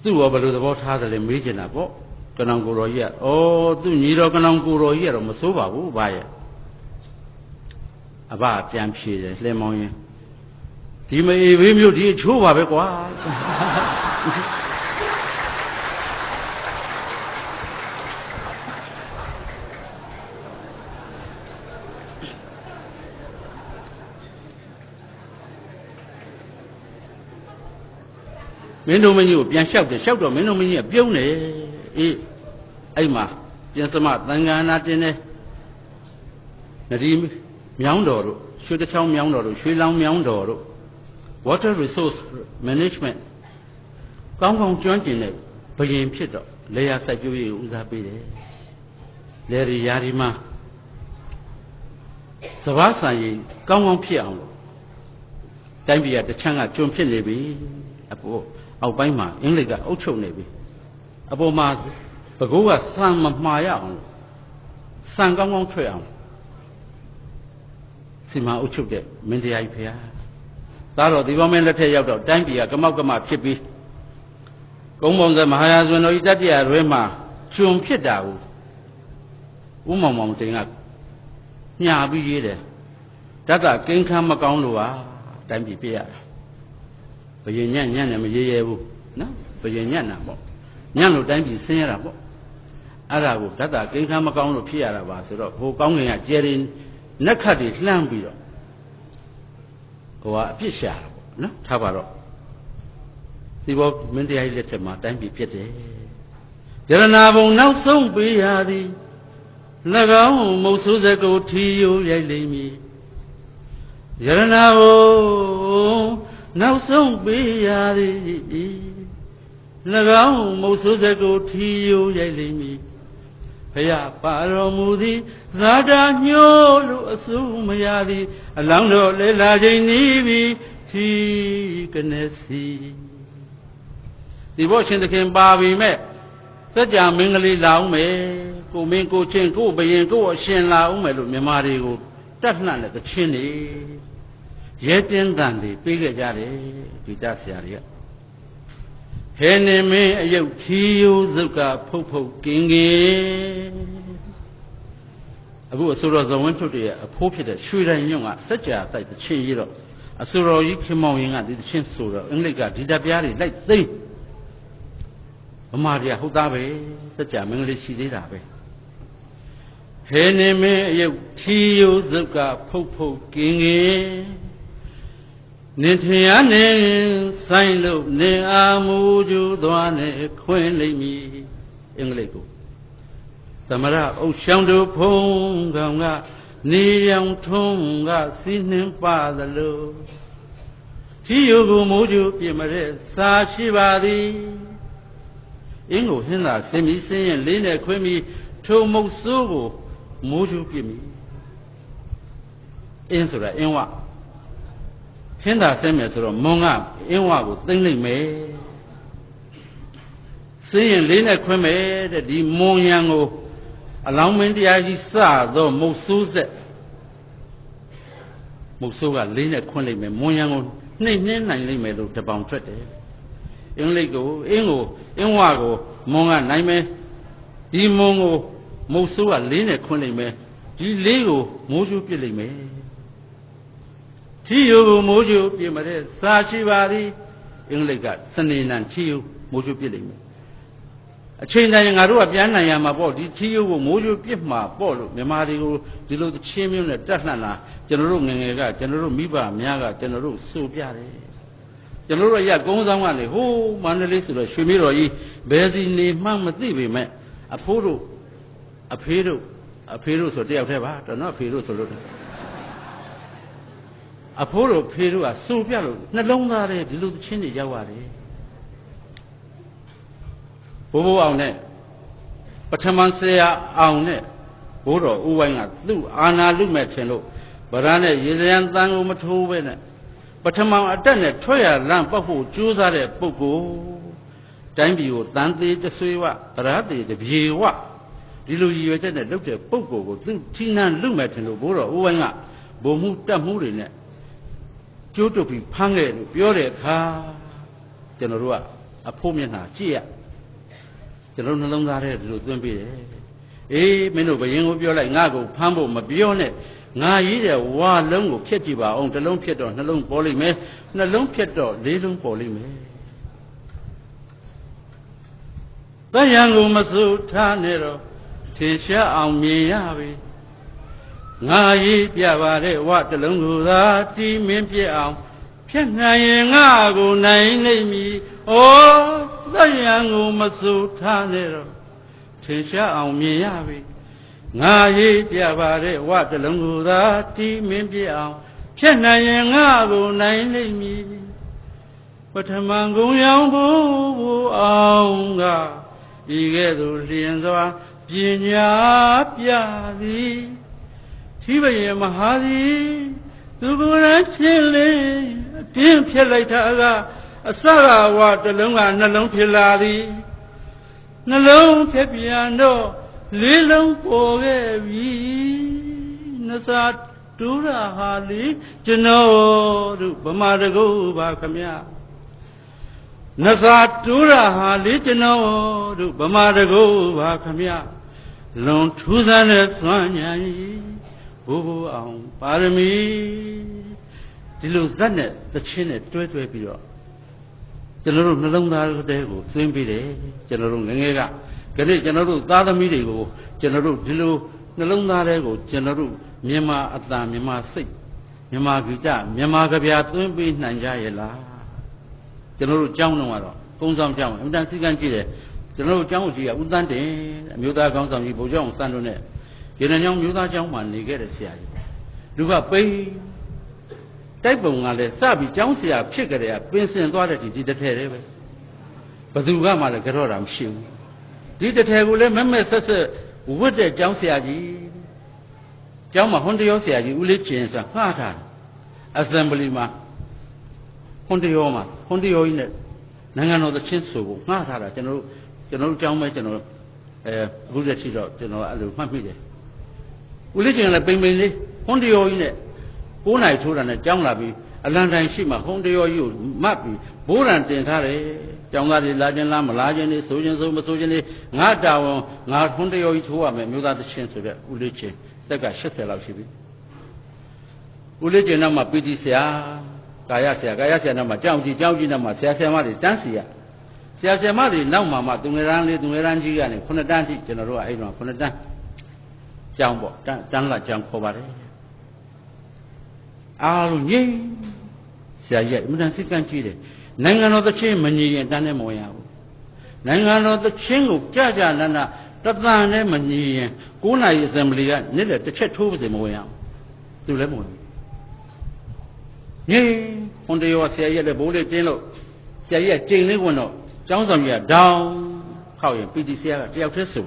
သူ့ရောဘယ်လိုသဘောထားတယ်လဲမေးချင်တာပေါ့ ကနောင်ကိုတော်ကြီးကသူညီတော်ကနောင်ကိုတော်ကြီးကတော့မစိုးပါဘူးဘာရဲ့အဘပြန်ဖြေတယ်လှဲမောင်းရင်ဒီမအေဘေးမျိုးဒီအချိုးပါပဲကွာမင်းတို့မကြီးကိုပြန်လျှောက်တယ်လျှောက်တော့မင်းတို့မကြီးကပြုံးတယ်အေးအဲ့မှာပြင်စမသံဃာနာတင်တယ်နဒီမြောင်းတော်တို့ရွှေတချောင်းမြောင်းတော်တို့ရွှေလောင်းမြောင်းတော်တို့ water resource management ကောင်းကောင်းကျွမ်းကျင်တဲ့ဘယင်ဖြစ်တော့လေယာစိုက်ပျိုးရေးကိုဦးစားပေးတယ်လေရီယာဒီမှာစဘာဆိုင်ရင်ကောင်းကောင်းဖြစ်အောင်လို့တိုင်းပြည်ကတချမ်းကကျွန်းဖြစ်နေပြီအပေါ်အောက်ပိုင်းမှာအင်္ဂလိပ်ကအုပ်ချုပ်နေပြီအပေါ်မှာဘကိုးကစံမမှားရအောင်စံကောင်းကောင်းထွက်အောင်စီမံအုပ်ချုပ်တဲ့မင်းတရားကြီးဖေဟာဒါတော့ဒီဘောမင်းလက်ထက်ရောက်တော့တိုင်းပြည်ကကမောက်ကမဖြစ်ပြီးကုန်းပေါင်းစမဟာယာဇဝင်တော်ဤတတ္တရာရွဲမှာကျွန်းဖြစ်တာကိုဦးမောင်မောင်တင်ကညာပြီးရေးတယ်ဓာတ်ကကိန်းခမ်းမကောင်းလို့ဟာတိုင်းပြည်ပြရတာဘယင်ညံ့ညံ့နဲ့မရေးရဲဘူးနော်ဘယင်ညံ့တာပေါ့ညံ့လို့တိုင်းပြည်ဆင်းရတာပေါ့အဲ့ဒါကိုဓာတ်ကကိန်းခမ်းမကောင်းလို့ဖြစ်ရတာပါဆိုတော့ဟိုကောင်းငင်ကကျဲရင်နက်ခတ်တွေလှမ်းပြီးတော့ဟိုကအပြစ်ရှာတာပေါ့နော်ထားပါတော့ဒီဘောမင်းတရားကြီးလက်ထက်မှာတိုင်းပြည်ဖြစ်တယ်ယရနာဘုံနောက်ဆုံးပေးရသည်၎င်းမုတ်ဆိုးစကိုထီယိုရိုက်လိမ့်မည်ယရနာဘုံနောက်ဆုံးပေးရသည်၎င်းမုတ်ဆိုးစကိုထီယိုရိုက်လိမ့်မည်ဖယားပါတော်မူသည်ဇာတာညှိုးလို့အစုမရသည်အလောင်းတော်လေလာချိန်နီးပြီးထီကနေစီဒီဘောရှင်သခင်ပါပြီမဲ့စัจ जा မင်းကလေးလာအောင်မယ်ကိုမင်းကိုချင်းကိုဘယင်ကိုအရှင်လာအောင်မယ်လို့မြမတွေကိုတတ်လှတဲ့သချင်းတွေရဲတင်းတန်တွေပေးခဲ့ကြတယ်ဒီတတ်ဆရာတွေကဟဲနေမင်းအယုတ်ချီယိုးစုကဖုတ်ဖုတ်ကင်းကင်းအခုအစိုးရဇဝင်းထုတ်ရဲ့အဖိုးဖြစ်တဲ့ရွှေတိုင်းညွန့်ကစัจ जा တိုက်သချင်းရေးတော့အစိုးရကြီးခင်မောင်ရင်ကဒီသချင်းဆိုတော့အင်္ဂလိပ်ကဒီတပ်ပြားတွေလိုက်သိမ်းဗမာတွေကဟုတ်သားပဲစัจ जा မင်္ဂလိရှိသေးတာပဲဟဲနေမင်းအယုတ်ချီယိုးစုကဖုတ်ဖုတ်ကင်းကင်းနင်ထင်ရနေဆိုင်လို့နင်အာမူကျူသွားနေခွင်းလိမ့်မည်အင်္ဂလိပ်ကိုသမရအုပ်ရှောင်းတို့ဖုံးကောင်ကနေရောင်ထုံးကစီးနှင်းပါသလိုထီယိုကိုမိုးကျူပြင်မတဲ့စာရှိပါသည်အင်းကိုဟင်းသာစင်ပြီးစင်းရင်လေးနဲ့ခွင်းပြီးထုံမုတ်ဆိုးကိုမိုးကျူပြင်ပြီအင်းဆိုတာအင်းဝဟင်းသာဆင်းမယ်ဆိုတော့မွန်ကအင်းဝကိုသိမ့်လိုက်မယ်စင်းရင်လေးနဲ့ခွင်းမယ်တဲ့ဒီမွန်ရံကိုအလောင်းမင်းတရားကြီးစတော့မုတ်ဆိုးဆက်မုတ်ဆိုးကလေးနဲ့ခွင်းလိုက်မယ်မွန်ရံကိုနှိမ့်နှင်းနိုင်လိမ့်မယ်လို့တပောင်ထွက်တယ်အင်္ဂလိပ်ကိုအင်းဝကိုမွန်ကနိုင်မယ်ဒီမွန်ကိုမုတ်ဆိုးကလေးနဲ့ခွင်းလိုက်မယ်ဒီလေးကိုမိုးကျူးပစ်လိုက်မယ်ထီယိုကိုမိုးကျူပြမတဲ့စာရှိပါသည်အင်္ဂလိပ်ကစနေနံထီယိုမိုးကျူပြလိုက်မယ်အချိန်တိုင်းငါတို့ကပြန်နိုင်ရမှာပေါ့ဒီထီယိုကိုမိုးကျူပြမှာပေါ့လို့မြန်မာတွေကိုဒီလိုချင်းမျိုးနဲ့တက်လှန်လာကျွန်တော်တို့ငငယ်ကကျွန်တော်တို့မိဘများကကျွန်တော်တို့စိုးပြတယ်ကျွန်တော်တို့ရကုန်းဆောင်ကနေဟိုးမန္တလေးဆိုတော့ရွှေမြေတော်ကြီးဘယ်စီနေမှမသိပေမဲ့အဖိုးတို့အဖေတို့ဆိုတယောက်တည်းပါတော်နော်အဖေတို့ဆိုလို့အဖိုးတို့ဖေတို့ကစိုးပြလို့နှလုံးသားတွေဒီလိုသချင်းတွေရောက်ရတယ်ဘိုးအောင်နဲ့ပထမဆရာအောင်နဲ့ဘိုးတော်ဦးဝိုင်းကသူ့အာနာလူမဲ့ထင်လို့ဗရန်နဲ့ရေစရန်တန်ကိုမထိုးပဲနဲ့ပထမအတက်နဲ့ထွက်ရလမ်းပောက်ဖို့ကြိုးစားတဲ့ပုဂ္ဂိုလ်တိုင်းပြည်ကိုတန်သေးတဆွေးဝဗရတေတပြေဝဒီလိုရည်ရွယ်ချက်နဲ့လုပ်တဲ့ပုဂ္ဂိုလ်ကိုသူထီးနှံလူမဲ့ထင်လို့ဘိုးတော်ဦးဝိုင်းကဘုံမှုတက်မှုတွေနဲ့ကျိုးတုပ်ပြီးဖမ်းခဲ့လို့ပြောတဲ့အခါကျွန်တော်တို့ကအဖိုးမျက်နှာကြည့်ရ ကျွန်တော်နှလုံးသားထဲဒီလိုသွင်းပေးတယ်အေးမင်းတို့ဘယင်ကိုပြောလိုက်ငါ့ကိုဖမ်းဖို့မပြောနဲ့ငါရေးတဲ့ဝါလုံးကိုဖြတ်ကြည့်ပါအောင်တစ်လုံးဖြတ်တော့နှလုံးပေါ်လိမ့်မယ်နှလုံးဖြတ်တော့လေးလုံးပေါ်လိမ့်မယ်တယံကိုမစိုးထားနဲ့တော့ထင်ရှားအောင်မြင်ရပြီငါရေးပြပါတဲ့ဝတစ်လုံးကိုသာတီးမင်းပြအောင်ဖြတ်နိုင်ရင်ငါကိုနိုင်လိမ့်မည်ဩတယံကိုမစိုးထားနဲ့တော့ထင်ရှားအောင်မြင်ရပြီငါရေးပြပါတဲ့ဝတစ်လုံးကိုသာတီးမင်းပြအောင်ဖြတ်နိုင်ရင်ငါကိုနိုင်လိမ့်မည်ပထမကုံရောင်ဘူးအောင်ကဤကဲ့သို့လျင်စွာပညာပြသည်သီးဘယေမဟာသည်သူကိုယ်တိုင်ချင်းလင်းအတင်းဖြစ်လိုက်တာကအစကဝတစ်လုံးကနှလုံးဖြစ်လာသည်နှလုံးဖြစ်ပြန်တော့လေးလုံးပေါ်ခဲ့ပြီနှစာတူရဟာလေကျွန်တော်တို့ဗမာတကုတ်ပါခမနှစာတူရဟာလေကျွန်တော်တို့ဗမာတကုတ်ပါခမလွန်ထူးဆန်းတဲ့စွမ်းဉာဏ်ကြီးဘိုးဘိုးအောင်ပါရမီဒီလိုဇက်နဲ့တချင်းနဲ့တွဲတွဲပြီးတော့ကျွန်တော်တို့နှလုံးသားတဲကိုသွင်းပေးတယ်ကျွန်တော်တို့ငငယ်ကခဏကျွန်တော်တို့သားသမီးတွေကိုကျွန်တော်တို့ဒီလိုနှလုံးသားတဲကိုကျွန်တော်တို့မြန်မာအတန်မြန်မာစိတ်မြန်မာကြကြမြန်မာကြပြသွင်းပေးနိုင်ကြရဲ့လားကျွန်တော်တို့ကြောင်းတော့ကတော့ကုန်းဆောင်ကြောင်းအင်တန်စီကန်းကြည့်တယ်ကျွန်တော်တို့ကျောင်းကြီးကဦးတန်းတင်အမျိုးသားကောင်းဆောင်ကြီးဗိုလ်ချုပ်အောင်စံတို့နဲ့ရေနံချောင်းမျိုးသားကျောင်းမှာနေခဲ့တဲ့ဆရာကြီးလူကပိန်တိုက်ပုံကလည်းစပြီးကျောင်းဆရာဖြစ်ကြတဲ့ပင်စင်သွားတဲ့ဒီတစ်ထည်လေးပဲဘသူကမှလည်းကြော့တာမရှိဘူးဒီတစ်ထည်ကိုလည်းမမဲ့ဆက်ဆက်ဝတ်တဲ့ကျောင်းဆရာကြီးကျောင်းမှာဟွန်တရောဆရာကြီးဦးလေးကျင်ဆိုတာငှားထားတယ် assembly မှာဟွန်တရောမှာဟွန်တရောကြီးနဲ့နိုင်ငံတော်သချင်းဆိုဖို့ငှားထားတာကျွန်တော်တို့ကျောင်းမဲ့ကျွန်တော်အခုလက်ရှိတော့ကျွန်တော်အဲ့လိုမှတ်မိတယ်ဦးလေးကျင်လည်းပိန်ပိန်လေးဟွန်တရောကြီးနဲ့9နိုင်ထိုးတာနဲ့ကျောင်းလာပြီးအလံတိုင်းရှိမှဟွန်တရောကြီးကိုမှတ်ပြီးဘိုးရန်တင်ထားတယ်ကျောင်းသားတွေလာခြင်းလားမလာခြင်းနေဆိုခြင်းဆိုမဆိုခြင်းနေငါတာဝန်ငါဟွန်တရောကြီးထိုးရမယ်မျိုးသားသချင်းဆိုတဲ့ဦးလေးကျင်တက်က80လောက်ရှိပြီဦးလေးကျင်နောက်မှာပီတိဆရာကာယဆရာနောက်မှာကြောင်းကြီးနောက်မှာဆရာမတွေတန်းစီရဆရာမတွေနောက်မှာမှသူငယ်ရန်လေးသူငယ်ရန်ကြီးကနေ9တန်းထိကျွန်တော်တို့ကအဲ့တော့9တန်းကျောင်းပေါ့တန်းလာကျောင်းခေါ်ပါတယ်အားလုံးငြိမ်ဆရာကြီးအမှန်တန်စိတ်ကန်းကြည့်တယ်နိုင်ငံတော်သချင်းမညီရင်တန်းနဲ့မဝင်ရဘူးနိုင်ငံတော်သချင်းကိုကြကြနာနာတသန်နဲ့မညီရင်9နာရီအစမ်ဘလီကနေ့လက်တစ်ချက်ထိုးပါစေမဝင်ရဘူးသူလည်းမဝင်ဘူးငြိမ်ဟွန်တရောဆရာကြီးလည်းဘိုးလေးကျင်းလို့ဆရာကြီးကကျိန်လေးဝင်တော့ကျောင်းဆောင်ကြီးကဒေါင်းခောက်ရင်ပီတိဆရာကတယောက်တည်းဆို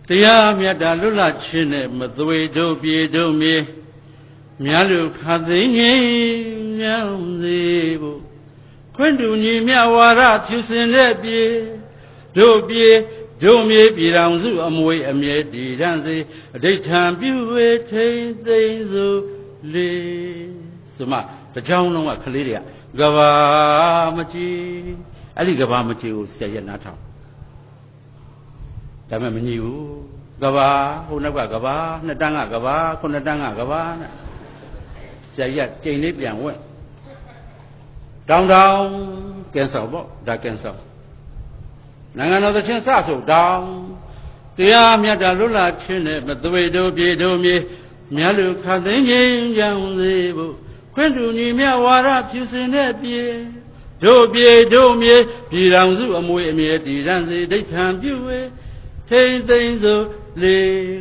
တရားမြတ်တာလွတ်လပ်ခြင်းနဲ့မသွေတို့ပြေတို့မြေမြတ်လူခသိငိမ့်မြောင်းစေဖို့ခွင့်တူညီမြဝါရဖြူစင်တဲ့ပြေတို့ပြေတို့မြေပြည်တော်စုအမွေအမြဲတည်တံ့စေအဋိဌံပြုဝေထိန်သိမ့်စုလေဆိုမှတကြောင်လုံးကကလေးတွေကကဘာမကြည့်အဲ့ဒီကဘာမကြည့်ကိုဆရာရနားထောင်ဒါပေမဲ့မညီဘူးကဘာဟိုနောက်ကကဘာ2တန်းကကဘာ9တန်းကကဘာနဲ့ဆရာကြီးကကျိန်လေးပြန်ဝက်တောင်းကင်ဆာပေါ့ဒါကင်ဆာနိုင်ငံတော်သချင်းစဆိုတောင်းတရားမြတ်တာလွတ်လာခြင်းနဲ့မသွေတို့ပြေတို့မြေမြတ်လူခသိငြိမ်းချမ်းစေဖို့ခွင့်တူညီမြဝါရဖြူစင်တဲ့ပြေတို့ပြေတို့မြေပြည်တော်စုအမွေအမြဲတည်တံ့စေဒိဋ္ဌံပြုဝေထိန်သိမ့်စို့လေ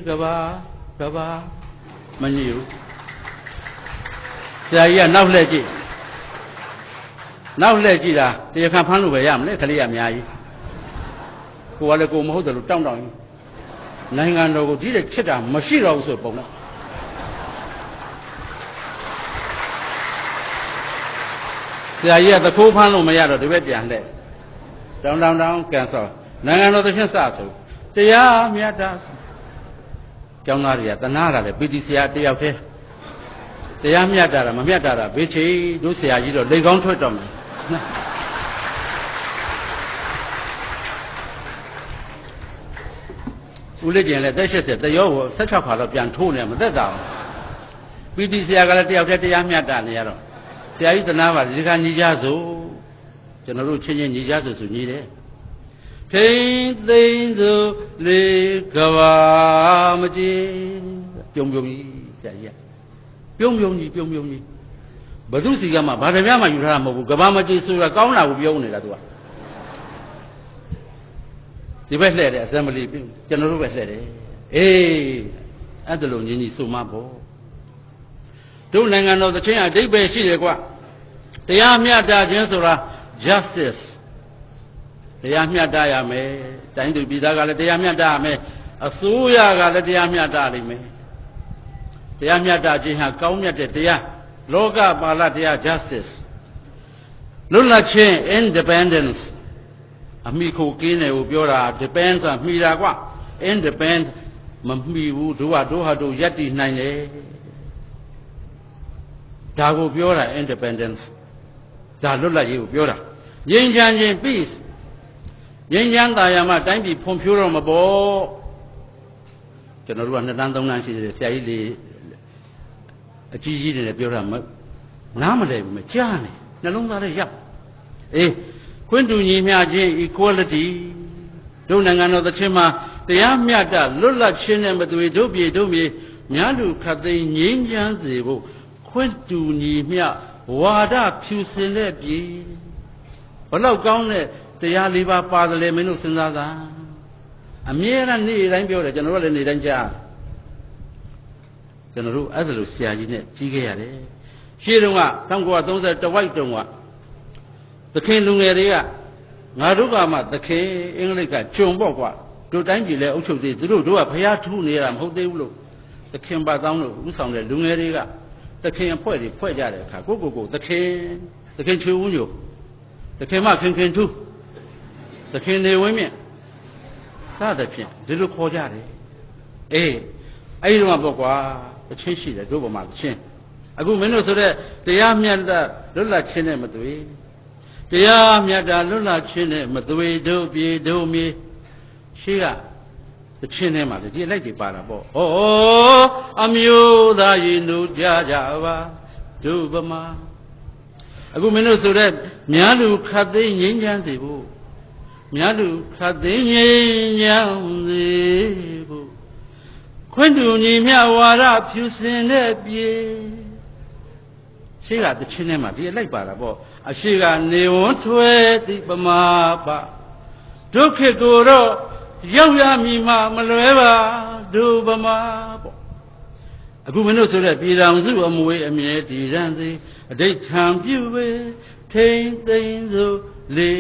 ကဘာမညိဘူးဆရာကြီးကနောက်လှည့်ကြည့်တာတရားခံဖမ်းလို့ပဲရမလဲခလေးရအများကြီးကိုကလည်းကိုမဟုတ်တယ်လို့တောင်းကြီးနိုင်ငံတော်ကိုဒီတဲ့ချစ်တာမရှိတော့ဘူးဆိုပုံလားဆရာကြီးကသခိုးဖမ်းလို့မရတော့ဒီဘက်ပြန်လှည့်တောင်းကန်ဆာနိုင်ငံတော်သဖြင့်စဆိုတရားမြတ်တာကျောင်းသားတွေကတနာတာလေပီတိဆရာတယောက်တည်းတရားမြတ်တာမမြတ်တာဘေးချီတို့ဆရာကြီးတော့လေကောင်းထွက်တော့မယ် ဦးလေးကျင်လည်းတက်80တရောကို16ခါတော့ပြန်ထိုးနေမသက်တာဘူးပီတီဆရာကလည်းတယောက်တည်းတရားမျှတနေရတော့ဆရာကြီးသနာပါဒီခါညီကြစို့ကျွန်တော်တို့ချင်းချင်းညီကြစို့ဆိုညီတယ်ထိန်သိမ့်စို့လေကဘာမကြည်ပြုံကြီးဆရာကြီးပြုံကြီးဘသူစီကမှဘာတပြားမှယူထားတာမဟုတ်ဘူးကဘာမကြည်ဆိုတာကောင်းတာကိုပြောနေတာသူကဒီဘက်လှည့်တယ်အစမ်းမလီကျွန်တော်တို့ပဲလှည့်တယ်အေးအဲ့ဒါလိုညီညီဆိုမှပေါ့တို့နိုင်ငံတော်သချင်းအဓိပ္ပာယ်ရှိတယ်ကွတရားမျှတခြင်းဆိုတာ justice တရားမျှတရမယ်တိုင်းသူပြည်သားကလည်းတရားမျှတရမယ်အစိုးရကလည်းတရားမျှတလိမ့်မယ်တရားမျှတခြင်းဟာကောင်းမြတ်တဲ့တရားလောကပါဠတရား justice လွတ်လပ်ခြင်း independence အမိခိုကင်းတယ်ကိုပြောတာ depend ဆိုတာမှီတာကွ independent မမှီဘူးတို့ဟာတို့ယက်တည်နိုင်တယ်ဒါကိုပြောတာ independence ဒါလွတ်လပ်ရေးကိုပြောတာငြိမ်းချမ်းခြင်း peace ငြိမ်းချမ်းသာယာမှတိုင်းပြည်ဖွံ့ဖြိုးတော့မပေါ့ကျွန်တော်တို့က2တန်း3တန်းရှိတယ်ဆရာကြီးလေးအကြီးကြီးတွေလည်းပြောတာနားမလဲဘူးမကြားနေနှလုံးသားထဲရောက်အေးခွင့်တူညီမျှခြင်း equality တို့နိုင်ငံတော်သချင်းမှာတရားမျှတလွတ်လပ်ခြင်းနဲ့မသွေတို့ပြည်တို့မြေများလူခတ်သိမ်းငြိမ်းချမ်းစေဖို့ခွင့်တူညီမျှဝါဒဖြူစင်တဲ့ပြည်ဘလောက်ကောင်းတဲ့တရား၄ပါးပါတယ်လေမင်းတို့စဉ်းစားတာအမြဲတမ်းနေ့တိုင်းပြောတယ်ကျွန်တော်တို့လည်းနေ့တိုင်းကြားကျွန်တော်တို့အဲ့ဒါလိုဆရာကြီးနဲ့ကြီးခဲ့ရတယ်ရှေးတုန်းက1930တဝိုက်တုန်းကသခင်လူငယ်တွေကငါတို့ကမှသခင်အင်္ဂလိပ်ကဂျုံပေါ့ကွာတို့တိုင်းပြည်လဲအုပ်ချုပ်သေးသူတို့ကဖျားထူးနေတာမဟုတ်သေးဘူးလို့သခင်ပါတောင်းလို့ဥဆောင်တဲ့လူငယ်တွေကသခင်အဖွဲ့တွေဖွဲ့ကြတဲ့အခါကိုသခင်ချွေဦးညိုသခင်မခင်ထူးသခင်နေဝင်းမြင့်စသဖြင့်ဒီလိုခေါ်ကြတယ်အေးအဲ့ဒီတော့ပေါ့ကွာအချင်းရှိတယ်တို့ဗမာအချင်းအခုမင်းတို့ဆိုတဲ့တရားမျှတလွတ်လပ်ခြင်းနဲ့မသွေတရားမျှတလွတ်လပ်ခြင်းနဲ့မသွေတို့ပြည်တို့မြေရှိကသချင်းထဲမှာလေဒီလိုက်တွေပါတာပေါ့ဩအမျိုးသားရင်တို့ကြပါတို့ဗမာအခုမင်းတို့ဆိုတဲ့များလူခတ်သိမ်းငြိမ်းချမ်းစေဖို့များလူခတ်သိမ်းငြိမ်းချမ်းစေဖို့ခွင့်တူညီမျှဝါဒဖြူစင်တဲ့ပြေရှိကတချင်းထဲမှာဒီလိုက်ပါတာပေါ့အရှိကနေဝန်းထွဲသည်ပမာပဒုက္ခကိုတော့ရောက်ရမည်မှမလွဲပါဒုဗမာပေါ့အခုမင်းတို့ဆိုတဲ့ပြည်တော်စုအမွေအမြဲတည်ရန်စေအဋိဌံပြုပေထိန်သိမ့်စို့လေ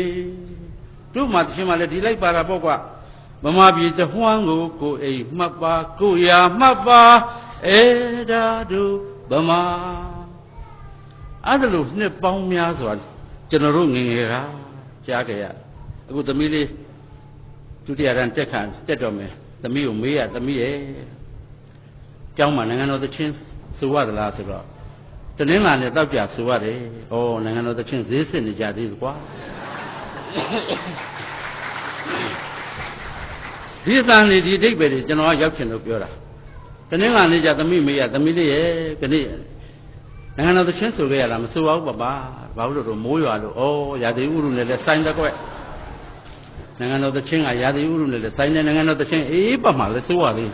တို့မှတချင်းမှလည်းဒီလိုက်ပါတာပေါ့ကွာဗမာပြည်တဝန်းကိုအိမ်မှတ်ပါကိုရာမှတ်ပါအဲ့ဒါတို့ဗမာအဲ့ဒါလို့နှစ်ပေါင်းများစွာကျွန်တော်တို့ငယ်ငယ်ကကြားခဲ့ရအခုသမီးလေးဒုတိယတန်းတက်တော်မယ်သမီးကိုမေးရသမီးရဲ့ကျောင်းမှာနိုင်ငံတော်သချင်းဆိုရသလားဆိုတော့တနင်္လာနေ့တောက်ကြဆိုရတယ်ဩနိုင်ငံတော်သချင်းဈေးစစ်နေကြသေးတယ်ကွာဒီအတန်လေးဒီအဓိပ္ပာယ်တွေကျွန်တော်ကရောက်ချင်လို့ပြောတာတနင်္လာနေ့ကျသမီးမေးရသမီးလေးရဲ့ခဏနိုင်ငံတော်သချင်းဆိုခဲ့ရလားမဆိုပါဘူးပါဘာလို့လို့မိုးရွာလို့ဩရာသီဥတုနဲ့လည်းဆိုင်တဲ့ကွနိုင်ငံတော်သချင်းကရာသီဥတုနဲ့လည်းဆိုင်တဲ့နိုင်ငံတော်သချင်းအေးပတ်မှလည်းဆိုရသေး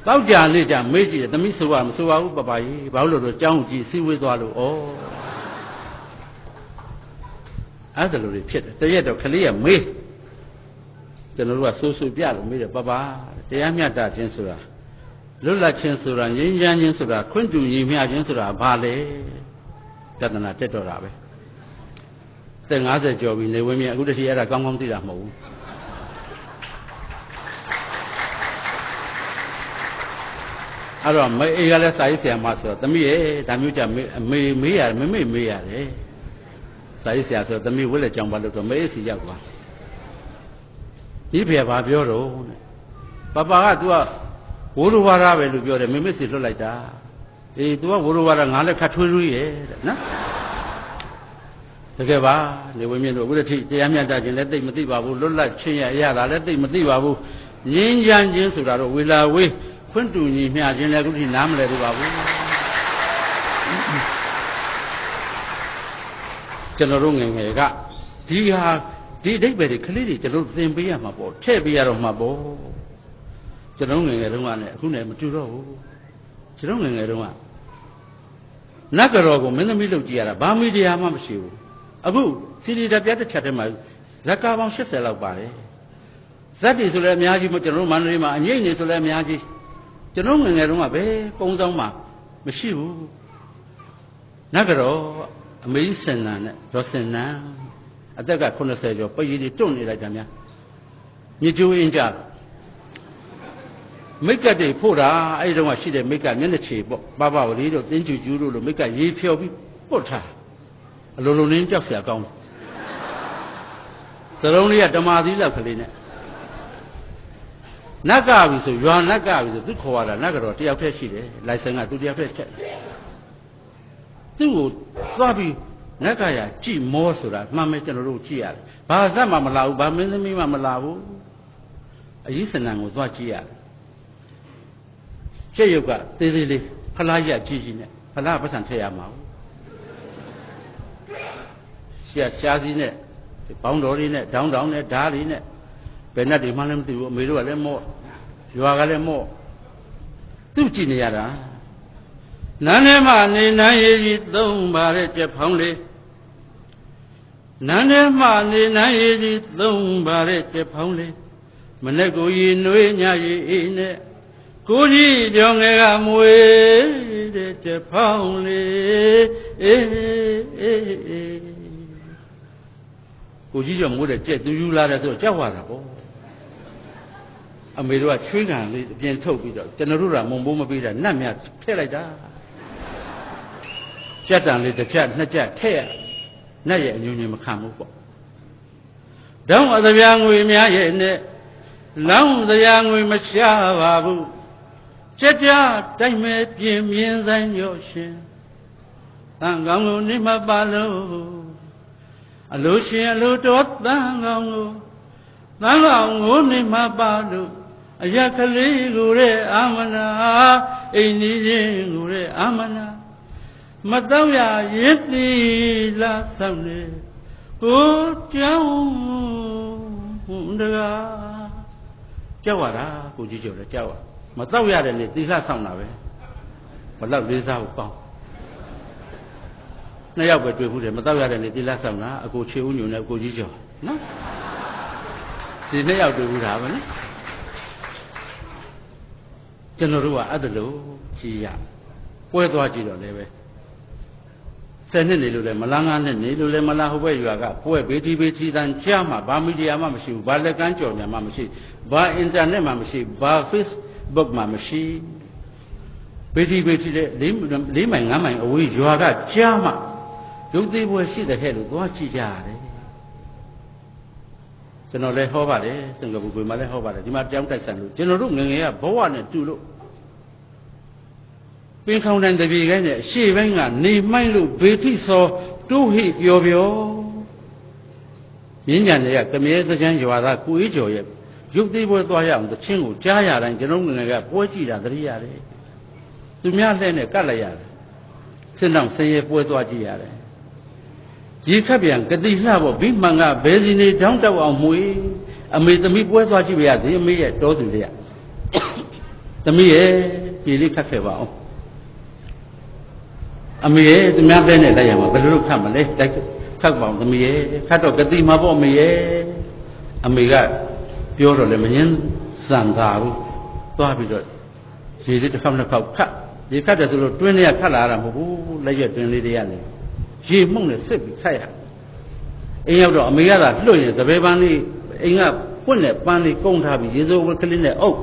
တောက်ကြလေးကြမေးကြည့်တယ်သမီးဆိုရမဆိုပါဘူးပါကြီးဘာလို့လို့ကြောင်းကြည့်စီဝေးသွားလို့အဲ့ဒါလိုတွေဖြစ်တယ်တရက်တော့ခလေးကမေးကျွန်တော်တို့ကဆိုပြလို့မေးတယ်ပါတရားမျှတခြင်းဆိုတာလွတ်လပ်ခြင်းဆိုတာငြိမ်းချမ်းခြင်းဆိုတာခွင့်တူညီမျှခြင်းဆိုတာဘာလဲပြဿနာတက်တော့တာပဲတဲ့50ကျော်ပြီနေဝင်းမြအခုတည်းအဲ့ဒါကောင်းကောင်းသိတာမဟုတ်ဘူးအဲ့တော့မေးကလည်းစာရေးဆရာမဆိုတော့သမီးရဲ့ဒါမျိုးကြမေးရတယ်မေးရတယ်စာရေးဆရာဆိုတော့သမီးဝက်လက်ကြောင်ပါလို့တော့မေးစီရောက်သွားဒီဖေဘာပြောတော့ပပက तू ကဝိုးရဝါဒပဲလို့ပြောတယ်မေစီလွတ်လိုက်တာအေး तू ကဝိုးရဝါဒငါလည်းခတ်ထွေးရဲ့တဲ့နော် တကယ်ပါနေဝင်မြင့်တို့အခုတည်းတရားမျှတခြင်းလည်းသိမသိပါဘူးလွတ်လပ်ချင်းရတာလည်းသိမသိပါဘူးငြင်းချမ်းခြင်းဆိုတာတော့ဝေလာဝေးခွင့်တူညီမျှခြင်းလည်းအခုတည်းနားမလည်သေးပါဘူးကျွန်တော်တို့ငယ်ငယ်ကဒီအဓိပ္ပာယ်တွေကလေးတွေကျွန်တော်သင်ပေးရမှာပေါ့ထည့်ပေးရတော့မှာပေါ့ကျွန်တော်ငယ်ငယ်တုန်းကလည်းအခုနဲ့မတူတော့ဘူးကျွန်တော်ငယ်ငယ်တုန်းကနတ်ကတော်ကိုမင်းသမီးလုပ်ကြည့်ရတာဘာမီဒီယာမှမရှိဘူးအခုစီဒီတပြတ်တစ်ချက်တည်းမှာဇက်ကာပေါင်း80လောက်ပါတယ်ဇက်တွေဆိုလည်းအများကြီးကျွန်တော်မန္တလေးမှာအငိမ့်နေဆိုလည်းအများကြီးကျွန်တော်ငယ်ငယ်တုန်းကပဲကုန်းဆောင်မှာမရှိဘူးနတ်ကတော်အမေကြီးစင်နန်နဲ့ဒေါ်စင်နန်အသက်က80ကျော်ပရည်တွေတွန့်နေလိုက်ကြများညကျိုးအင်းကြမိတ်ကတ်တွေဖို့တာအဲ့ဒီတော့ရှိတဲ့မိတ်ကတ်မျက်နှာချေပေါ့ပပဝလေးတို့တင်းကျူကျူးတို့လိုမိတ်ကတ်ရေးဖြော်ပြီးပုတ်ထားအလိုလိုလေးကြောက်เสียကောင်းတယ်စလုံးလေးကဓမ္မသီးလောက်ကလေးနဲ့နတ်ကပြီဆိုရွာနတ်ကပြီဆိုသူခေါ်ရတာနတ်ကတော့တယောက်တည်းရှိတယ်လိုင်စင်ကသူတယောက်တည်းချက်သူ့ကိုသွားပြီးနတ်ကရကြည်မောဆိုတာမှန်မယ်ကျွန်တော်တို့ကြည့်ရတယ်ဘာဇက်မှမလာဘူးဘာမင်းသမီးမှမလာဘူးအကြီးစနံကိုသွားကြည့်ရတယ်ကျက်ရုပ်ကသေးသေးလေးဖလားရကြည့်ကြည့်နဲ့ဖလားပတ်စံထည့်ရမှာရှားစည်းနဲ့ဘောင်းတော်လေးနဲ့ဒေါင်းတောင်းနဲ့ဓားလေးနဲ့ဘယ်နဲ့ဒီမှလည်းမသိဘူးအမေတို့ကလည်းမော့ရွာကလည်းမော့သူ့ကြည့်နေရတာနန်းထဲမှာနေနန်းရည်ကြီးသုံးပါတဲ့ကြက်ဖောင်းလေးနန်းထဲမှာနေနန်းရည်ကြီးသုံးပါတဲ့ကြက်ဖောင်းလေးမနဲ့ကိုရည်နွေးညရည်အေးနဲ့ကိုကြီးကြောင့်ငယ်ကမွေတဲ့ကြက်ဖောင်းလေးအေးကိုကြီးကြောင့်မွေးတဲ့ကြက်သူယူလာတယ်ဆိုတော့ကြောက်ရတာပေါ့အမေတို့ကချွေးကန်လေးအပြင်ထုတ်ပြီးတော့ကျွန်တော်တို့ကမုံဘိုးမပေးတာနတ်မြထည့်လိုက်တာကြက်တန်လေးတစ်ချက်နှစ်ချက်ထည့်ရနတ်ရဲ့အညွန့်ညင်မခံဘူးပေါ့တောင်းအသပြာငွေများရဲ့နဲ့လောင်းတရားငွေမရှာပါဘူးကြက်ကြတိုက်မဲ့ပြင်မြင်ဆိုင်ရောရှင်တန်ကောင်းကိုနေမပါလို့အလိုရှင်အလိုတော်တန်ကောင်းကိုတန်ကောင်းကိုနေမပါလို့အရက်ကလေးကိုရဲ့အာမနာအိမ်ကြီးချင်းကိုရဲ့အာမနာမတော့ရရစ်စီလာဆောင်လေကိုကြောင်းတကားကြောက်ရတာကိုကြီးကျော်လည်းကြောက်ရမတော့ရတယ်လေသီလဆောင်တာပဲဘလောက်လေးစားဖို့ကောင်းနှစ်ယောက်ပဲတွေ့ဘူးတယ်မတော့ရတယ်လေသီလဆောင်တာအကိုချေဦးညုံနဲ့အကိုကြီးကျော်နော်ဒီနှစ်ယောက်တွေ့ဘူးတာပဲနော်ကျွန်တော်တို့ကအဲ့ဒါလို့ကြည်ရပွဲသွားကြည့်တော့လည်းပဲ10နှစ်နေလို့လည်းမလား9နှစ်နေလို့လည်းမလားဟိုဘက်ရွာကပွဲဘေးတီတန်ကြားမှာဘာမီဒီယာမှမရှိဘူးဘာလက်ကမ်းကြော်ညာမှမရှိဘာအင်တာနက်မှမရှိဘာ Facebook မှမရှိဘေးတီတဲ့4မိုင်5မိုင်အဝေးရွာကကြားမှာရုပ်သေးပွဲရှိတဲ့ဟဲ့လို့သွားကြည့်ကြရတယ်ကျွန်တော်လည်းဟောပါတယ်စင်ကာပူပြည်မှာလည်းဟောပါတယ်ဒီမှာတောင်းတိုက်ဆန်လို့ကျွန်တော်တို့ငငယ်ကဘဝနဲ့တူလို့ပင်ခေါင်တိုင်းတပြေခိုင်းနဲ့ရှေ့ဘက်ကနေမိုင်းလို့ဘေတိစောတိုးဟိပျော်ပျော်မြင်းညာတွေကကမြဲစချမ်းရွာသားကိုအေးကျော်ရဲ့ရုပ်သေးပွဲသွားရအောင်သချင်းကိုကြားရတိုင်းကျွန်တော်ငငယ်ကပွဲကြည့်တာသတိရတယ်သူများလှဲ့နဲ့ကတ်လိုက်ရတယ်စစ်တောင်ဆင်းရဲပွဲသွားကြည့်ရတယ်ရေခတ်ပြန်ကတိလှပေါ့ဘိမှန်ကဘယ်စီနေတောင်းတောက်အောင်မွေအမေသမီးပွဲသွားကြည့်ပါရစေအမေရဲ့တောသူလေးကသမီးရဲ့ပြေလေးခတ်ခဲ့ပါအောင်အမေရဲ့သူများပဲနဲ့လိုက်ရမှာဘယ်လိုလုပ်ခတ်မလဲတိုက်ခတ်ပါအောင်သမီးရဲ့ခတ်တော့ကတိမှာပေါ့အမေရဲ့အမေကပြောတော့လည်းမငင်းစံသာဘူးသွားပြီးတော့ရေလေးတစ်ခေါက်နှစ်ခေါက်ခတ်ရေခတ်တယ်ဆိုလို့တွင်းလေးကခတ်လာတာမဟုတ်ဘူးလက်ရွက်တွင်းလေးတွေကနေရေမှုန့်နဲ့စစ်ပြီးခတ်ရအိမ်ရောက်တော့အမေကသာလွှတ်ရင်စပယ်ပန်းလေးအိမ်ကပွင့်တဲ့ပန်းလေးကုန်းထားပြီးရေစိုးဝက်ကလေးနဲ့အုပ်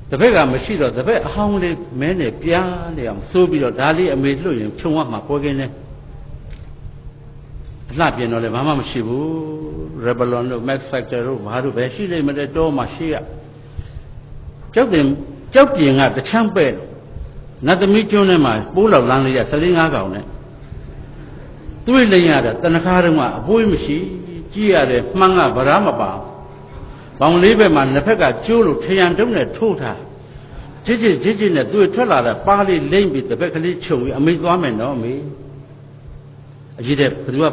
တပည့်ကမရှိတော့တပည့်အဟောင်းလေးမဲနဲ့ပြားနေအောင်စိုးပြီးတော့ဒါလေးအမေလွှတ်ရင်ဖြုံရမှာပွဲကင်းနေအလှပြင်တော့လည်းဘာမှမရှိဘူး Revlon တို့ Max Factor တို့ဘာတို့ပဲရှိလိမ့်မတဲ့တော့မှရှိရကြောက်ပြင်ကတချမ်းပဲ့လို့နတ်သမီးကျွန်းထဲမှာပိုးလောက်လမ်းလေးရ14-15ကောင်နဲ့ တွေးလိုက်ရတာတဏှာတုံးကအပွေးမရှိကြည့်ရတယ်မှန်ကဗရာမပါဘောင်လေးဘက်မှာနှစ်ဖက်ကကျိုးလို့ထရံတုံးနဲ့ထိုးထားကြစ်နဲ့သူ့ထွက်လာတာပါးလေးလိမ့်ပြီးတစ်ဖက်ကလေးခြုံပြီးအမေသွားမယ်နော်အမေအကြီးတဲ့ဘသူက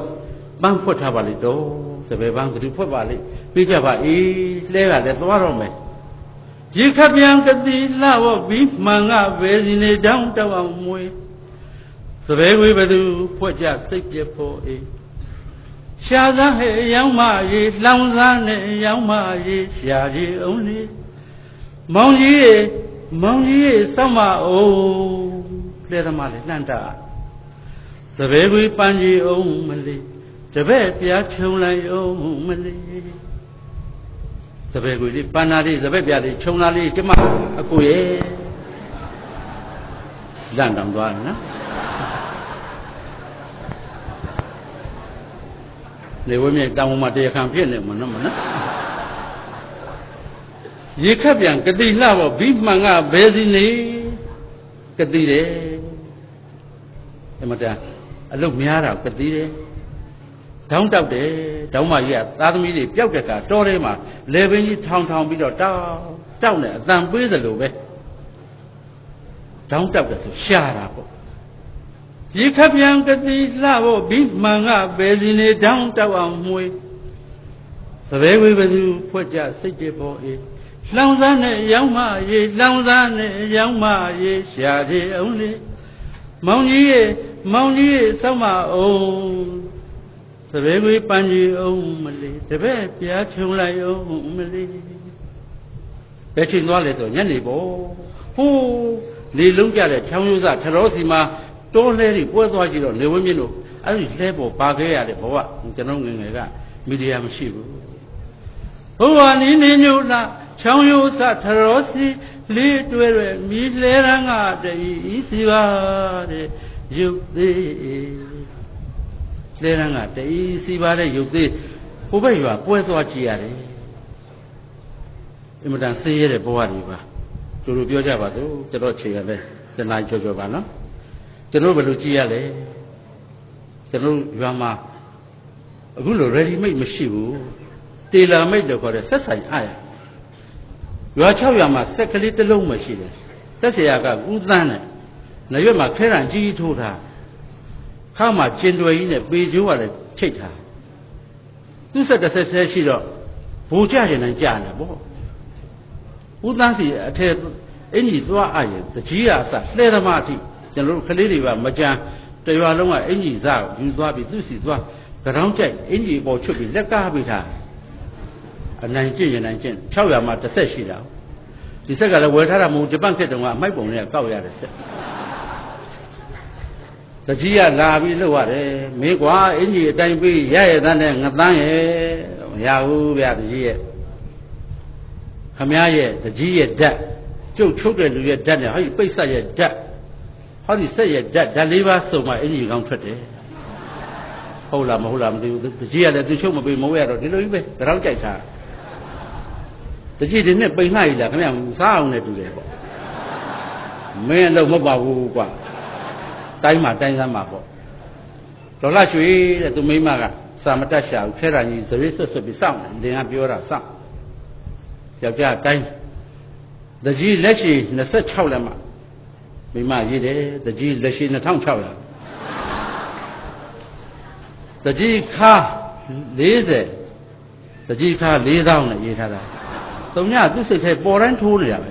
ပန်းဖွက်ထားပါလိမ့်တော့စပယ်ပန်းဘသူဖွက်ပါလိမ့်ပြေးကြပါအေးလှဲကလည်းသွားတော့မယ်ရေခပ်ပြန်ကတိလှဝပြီးမှန်ကပဲစီနေတောင်းတောက်အောင်မွေးစပယ်ဝေးဘသူဖွက်ကြစိတ်ပြဖို့အေးရှားစားဟဲ့ရောင်းမရေလောင်စားနဲ့ရောင်းမရေရှားကြီးအောင်လေမောင်ကြီးစောင့်မအောင်လဲသမားလေလှန့်တာစပယ်ဝေးပန်းကြီးအောင်မလေးတပည့်ပြားချုံလိုက်အောင်မလေးစပယ်ဝေးလေးပန်းနာလေးစပယ်ပြားလေးချုံလာလေးကျမအကိုရဲ့လန့်တောင်သွားနော်လေဝဲမြေတောင်မှာတရားခံဖြစ်နေမှာနော်ရေခပ်ပြန်ကတိလှပေါ့ဘိမှန်ကဘယ်စီနေကတိတယ်အမတန်အလုတ်များတာကတိတယ်တောင်းတောက်တယ်တောင်းမကြီးကသားသမီးတွေပျောက်တဲ့ကတောထဲမှာလေပင်ကြီးထောင်ပြီးတော့တောက်နေအတန်ပေးသလိုပဲတောင်းတောက်တယ်ဆိုရှာတာပေါ့ရေခပ်ပြန်ကတိလှဖို့ဘိမှန်ကဘယ်စီနေတောင်းတောက်အောင်မှွေစပယ်ဝေးဘသူဖွက်ကြစိတ်တွေပေါ်အေးလောင်စားနဲ့ရောင်းမရေလောင်စားနဲ့ရောင်းမရေရှားကြီးအောင်လေမောင်ကြီးရေစောင့်မအောင်စပယ်ဝေးပန်းကြီးအောင်မလေးတပည့်ပြားထုံလိုက်အောင်မလေးဘယ်ချိန်သွားလဲဆိုညနေပေါ့ဟိုးလေလုံးကြတဲ့ချောင်းရိုးစားထရောစီမှာတောလဲတွေပွဲသွားကြည့်တော့နေဝင်းမြင့်တို့အဲ့ဒီလဲပေါ်ပါခဲ့ရတယ်ဘဝကျွန်တော်ငယ်ငယ်ကမီဒီယာမရှိဘူးဘုရားနီးနေညို့လားချောင်းရိုးစားထရောစီလေးတွဲမြည်လဲရန်ကတည်းစီပါတဲ့ရုပ်သေးလဲရန်ကတည်းစီပါတဲ့ရုပ်သေးဟိုဘက်ရွာပွဲသွားကြည့်ရတယ်အင်မတန်ဆေးရတဲ့ဘဝတွေပါတို့ပြောကြပါစို့ကျွန်တော်ခြေရလဲတနားကြောပါနော်ကျွန်တော်ဘယ်လိုကြည့်ရလဲကျွန်တော်ရွာမှာအခုလို ready made မရှိဘူးတေလာမိတ်လို့ခေါ်တဲ့ဆက်ဆိုင်အားရရွာ6ရွာမှာဆက်ကလေးတစ်လုံးမှရှိတယ်ဆက်เสียကကူးသန်းတယ်နရွက်မှာခဲရန်ကြီးထိုးထားခါမှာကျင်တွယ်ကြီးနဲ့ပေကျိုးကလည်းချိတ်ထားသူ့ဆက်တစ်ဆက်ဆဲရှိတော့ဘူကြရင်နိုင်ကြာနေပေါ့ဦးသန်းစီအထက်အင်ကြီးသွားအရင်တကြီးကအစလှဲသမားအထိကျွန်တော်တို့ကလေးတွေကမကြမ်းတရွာလုံးကအင်ကြီးစားယူသွားပြီးသူ့စီသွားကြောင်းကြိုက်အင်ကြီးပေါ်ချွတ်ပြီးလက်ကားပေးထားအနိုင်ကျင့်ရင်နိုင်ကျင့်600မှာတစ်ဆက်ရှိတာဒီဆက်ကလည်းဝယ်ထားတာမဟုတ်ဂျပန်ခေတ်တုန်းကအမိုက်ပုံတွေကကောက်ရတဲ့ဆက်တကြီးကလာပြီးလှုပ်ရတယ်မင်းကွာအင်ကြီးအတိုင်းပြီးရရတဲ့ငသန်းရဲ့မရဘူးဗျာတကြီးရဲ့ခမည်းရဲ့တကြီးရဲ့ဓာတ်ကျုပ်ချုပ်တဲ့လူရဲ့ဓာတ်နဲ့ဟောဒီပိတ်ဆက်ရဲ့ဓာတ်ဟောဒီဆက်ရဲ့ဓာတ်လေးပါးစုံမှအင်ကြီးကောင်းထွက်တယ်ဟုတ်လားမဟုတ်လားမသိဘူးတကြီးကလည်းသူချုပ်မပေးမဝဲရတော့ဒီလိုကြီးပဲကြောက်ကြိုက်တာတကြီးဒီနဲ့ပိန်လှရည်လားခင်ဗျာစားအောင်နဲ့တူတယ်ပေါ့မင်းအလုပ်မပါဘူးကွာတိုင်းမှာတိုင်းစမ်းမှာပေါ့ဒေါ်လာရွှေတဲ့သူမိမကစာမတက်ရှာဘူးခဲတာကြီးဇရိဆွတ်ပြီးစောင့်တယ်လင်ကပြောတာစောင့်ယောက်ျားတိုင်းတကြီးလက်ရှိ26လက်မှမိမရေးတယ်တကြီးလက်ရှိ2600တကြီးခါ40တကြီးခါ4000နဲ့ရေးထားတာတုံညသူ့စိတ်ထဲပေါ်တိုင်းထိုးနေရပဲ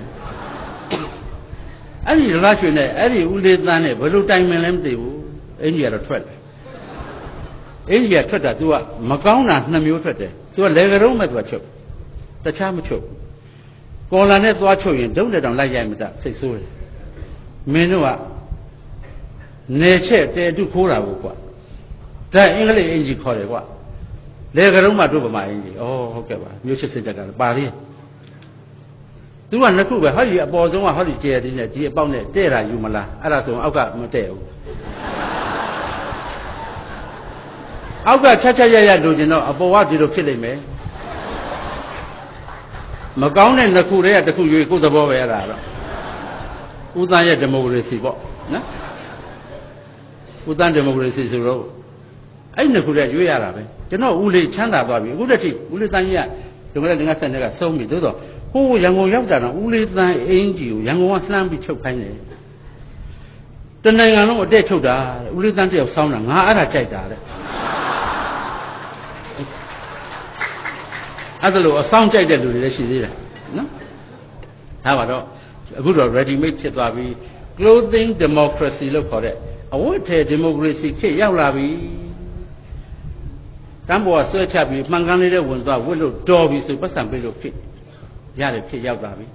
အဲ့ဒီလားရွှေနဲ့အဲ့ဒီဦးလေးတန်းနဲ့ဘယ်လိုတိုင်မင်လဲမသိဘူးအင်ကြီးကတော့ထွက်တယ်အင်ကြီးကထွက်တာ तू ကမကောင်းတာ2မျိုးထွက်တယ် तू ကလေကရုံးမဲ့ तू ကချုပ်တခြားမချုပ်ကော်လာနဲ့သွားချုပ်ရင်ဒုံးတဲ့တောင်လိုက်ရိုက်မတစိတ်ဆိုးတယ်မင်းတို့ကနေချက်တဲတုခိုးတာကိုကွာဒါအင်္ဂလိပ်အင်ကြီးခေါ်တယ်ကွာလေကရုံးမှာတို့ဗမာအင်ကြီးဩဟုတ်ကဲ့ပါမျိုးချစ်စစ်တက်ကပါလေးသူကနှစ်ခုပဲဟောဒီအပေါ်ဆုံးကဟောဒီကျဲတဲ့နဲ့ဒီအပေါက်နဲ့တဲ့တာယူမလားအဲ့ဒါဆိုအောက်ကမတဲ့ဘူးအောက်ကချက်ချက်ရရလို့ကျင်တော့အပေါ်ကဒီလိုဖြစ်လိမ့်မယ်မကောင်းတဲ့နှစ်ခုတည်းကတစ်ခုယူကိုယ်သဘောပဲအဲ့ဒါတော့ဦးသန်းရဲ့ဒီမိုကရေစီပေါ့နော်ဦးသန်းဒီမိုကရေစီဆိုတော့ အဲ့နှစ်ခုတည်းရွေးရတာပဲကျွန်တော်ဦးလေးချမ်းသာသွားပြီအခုတည်းထိဦးလေးတန်းကြီးကဒီကနေ့ငါဆက်နေကဆုံးပြီသို့တော့ဟိုးရန်ကုန်ရောက်တာတော့ဦးလေးတန်းအင်းကြီးကိုရန်ကုန်ကလှမ်းပြီးချုပ်ခိုင်းတယ်တနိုင်ငံလုံးအတက်ချုပ်တာဦးလေးတန်းတယောက်ဆောင်းတာငါအဲ့ဒါကြိုက်တာတဲ့အဲ့ဒါလို့အဆောင်ကြိုက်တဲ့လူတွေလည်းရှိသေးတယ်နော်ဒါပါတော့အခုတော့ ready made ဖြစ်သွားပြီ clothing democracy လို့ခေါ်တဲ့အဝတ်ထည် democracy ခေတ်ရောက်လာပြီတန်းပေါ်ကဆွဲချပြီးမှန်ကန်လေးတဲ့ဝင်သွားဝတ်လို့တော်ပြီဆိုပတ်စံပေးလို့ဖြစ်ရတယ်ဖြစ်ရောက်လာပြီ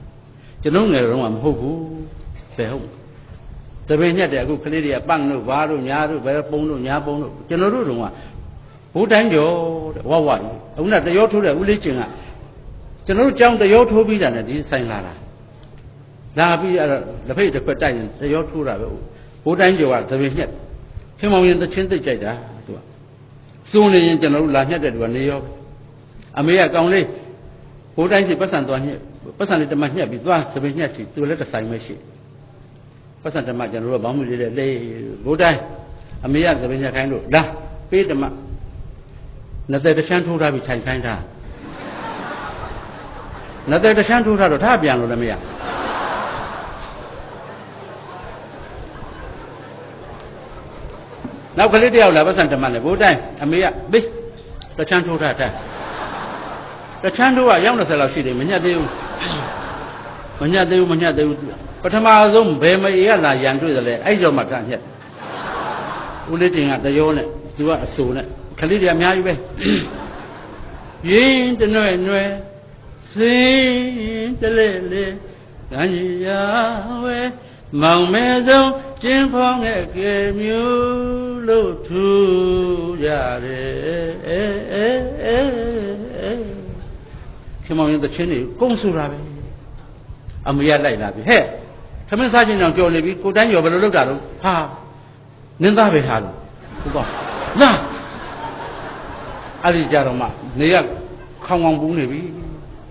ကျွန်တော်ငယ်တော့မှမဟုတ်ဘူးဘယ်ဟုတ်သပင်ညက်တယ်အခုကလေးတွေကပန့်လို့ဘာတို့ညာတို့ဘယ်ပုံတို့ညာပုံတို့ကျွန်တော်တို့တုန်းကဘိုးတိုင်းကျော်တဲ့ဝဝကြီးအခုနတရောထိုးတဲ့ဦးလေးကျင်ကကျွန်တော်တို့ကြောင်းတရောထိုးပြီးတာနဲ့ဒီဆိုင်လာတာလာပြီးအဲ့တော့လက်ဖိတ်တစ်ခွက်တိုက်ရင်တရောထိုးတာပဲဘိုးတိုင်းကျော်ကသပင်ညက်ခင်မောင်ရင်သချင်းသိကြိုက်တာသူကစိုးနေရင်ကျွန်တော်တို့လာညက်တဲ့သူကနေရောအမေကကောင်းလေးဘိုးတိုင်းစီပတ်စံသွားညက်ပတ်စံလေးတမညက်ပြီးသွားသပင်ညက်ချီသူလည်းတစ်ဆိုင်ပဲရှိပတ်စံတမကျွန်တော်တို့ကဘောင်းမူလေးတဲ့လေဘိုးတိုင်းအမေကသပင်ညက်ခိုင်းလို့လာပေးတမနှစ်သက်တချမ်းထိုးထားပြီးထိုင်ခိုင်းတာနှစ်သက်တချမ်းထိုးထားတော့ထားပြန်လို့လည်းမရနောက်ကလေးတယောက်လာပတ်စံတမနဲ့ဘိုးတိုင်းအမေကဘေးတချမ်းထိုးထားတဲ့တချမ်းထိုးကရောက်20လောက်ရှိတယ်မညက်သေးဘူးမညက်သေးဘူးပထမဆုံးဘယ်မအေးကလာရန်တွေ့တယ်လဲအဲ့ကြောင့်မှတညက်ဦးလေးတင်ကတရောနဲ့သူကအဆိုနဲ့ခလေးတွေအများကြီးပဲရင်းတနွယ်နွယ်စင်းတလေလေကံကြီးရဝဲမောင်မဲဆုံးကျင်းဖောင်းတဲ့ကေမျိုးလို့ထူရတယ်ခင်မောင်ရင်တချင်းတွေကုန်းဆူတာပဲအမေရလိုက်လာပြီဟဲ့ခမင်းစားချင်းတောင်ကြော်နေပြီကိုတိုင်းရောဘယ်လိုလုပ်တာတော့ဟာနင်းသားပဲဟာလို့ဟုတ်ပါလာအဲ့ဒီကြတော့မှနေရခေါင်ခေါင်ပူးနေပြီ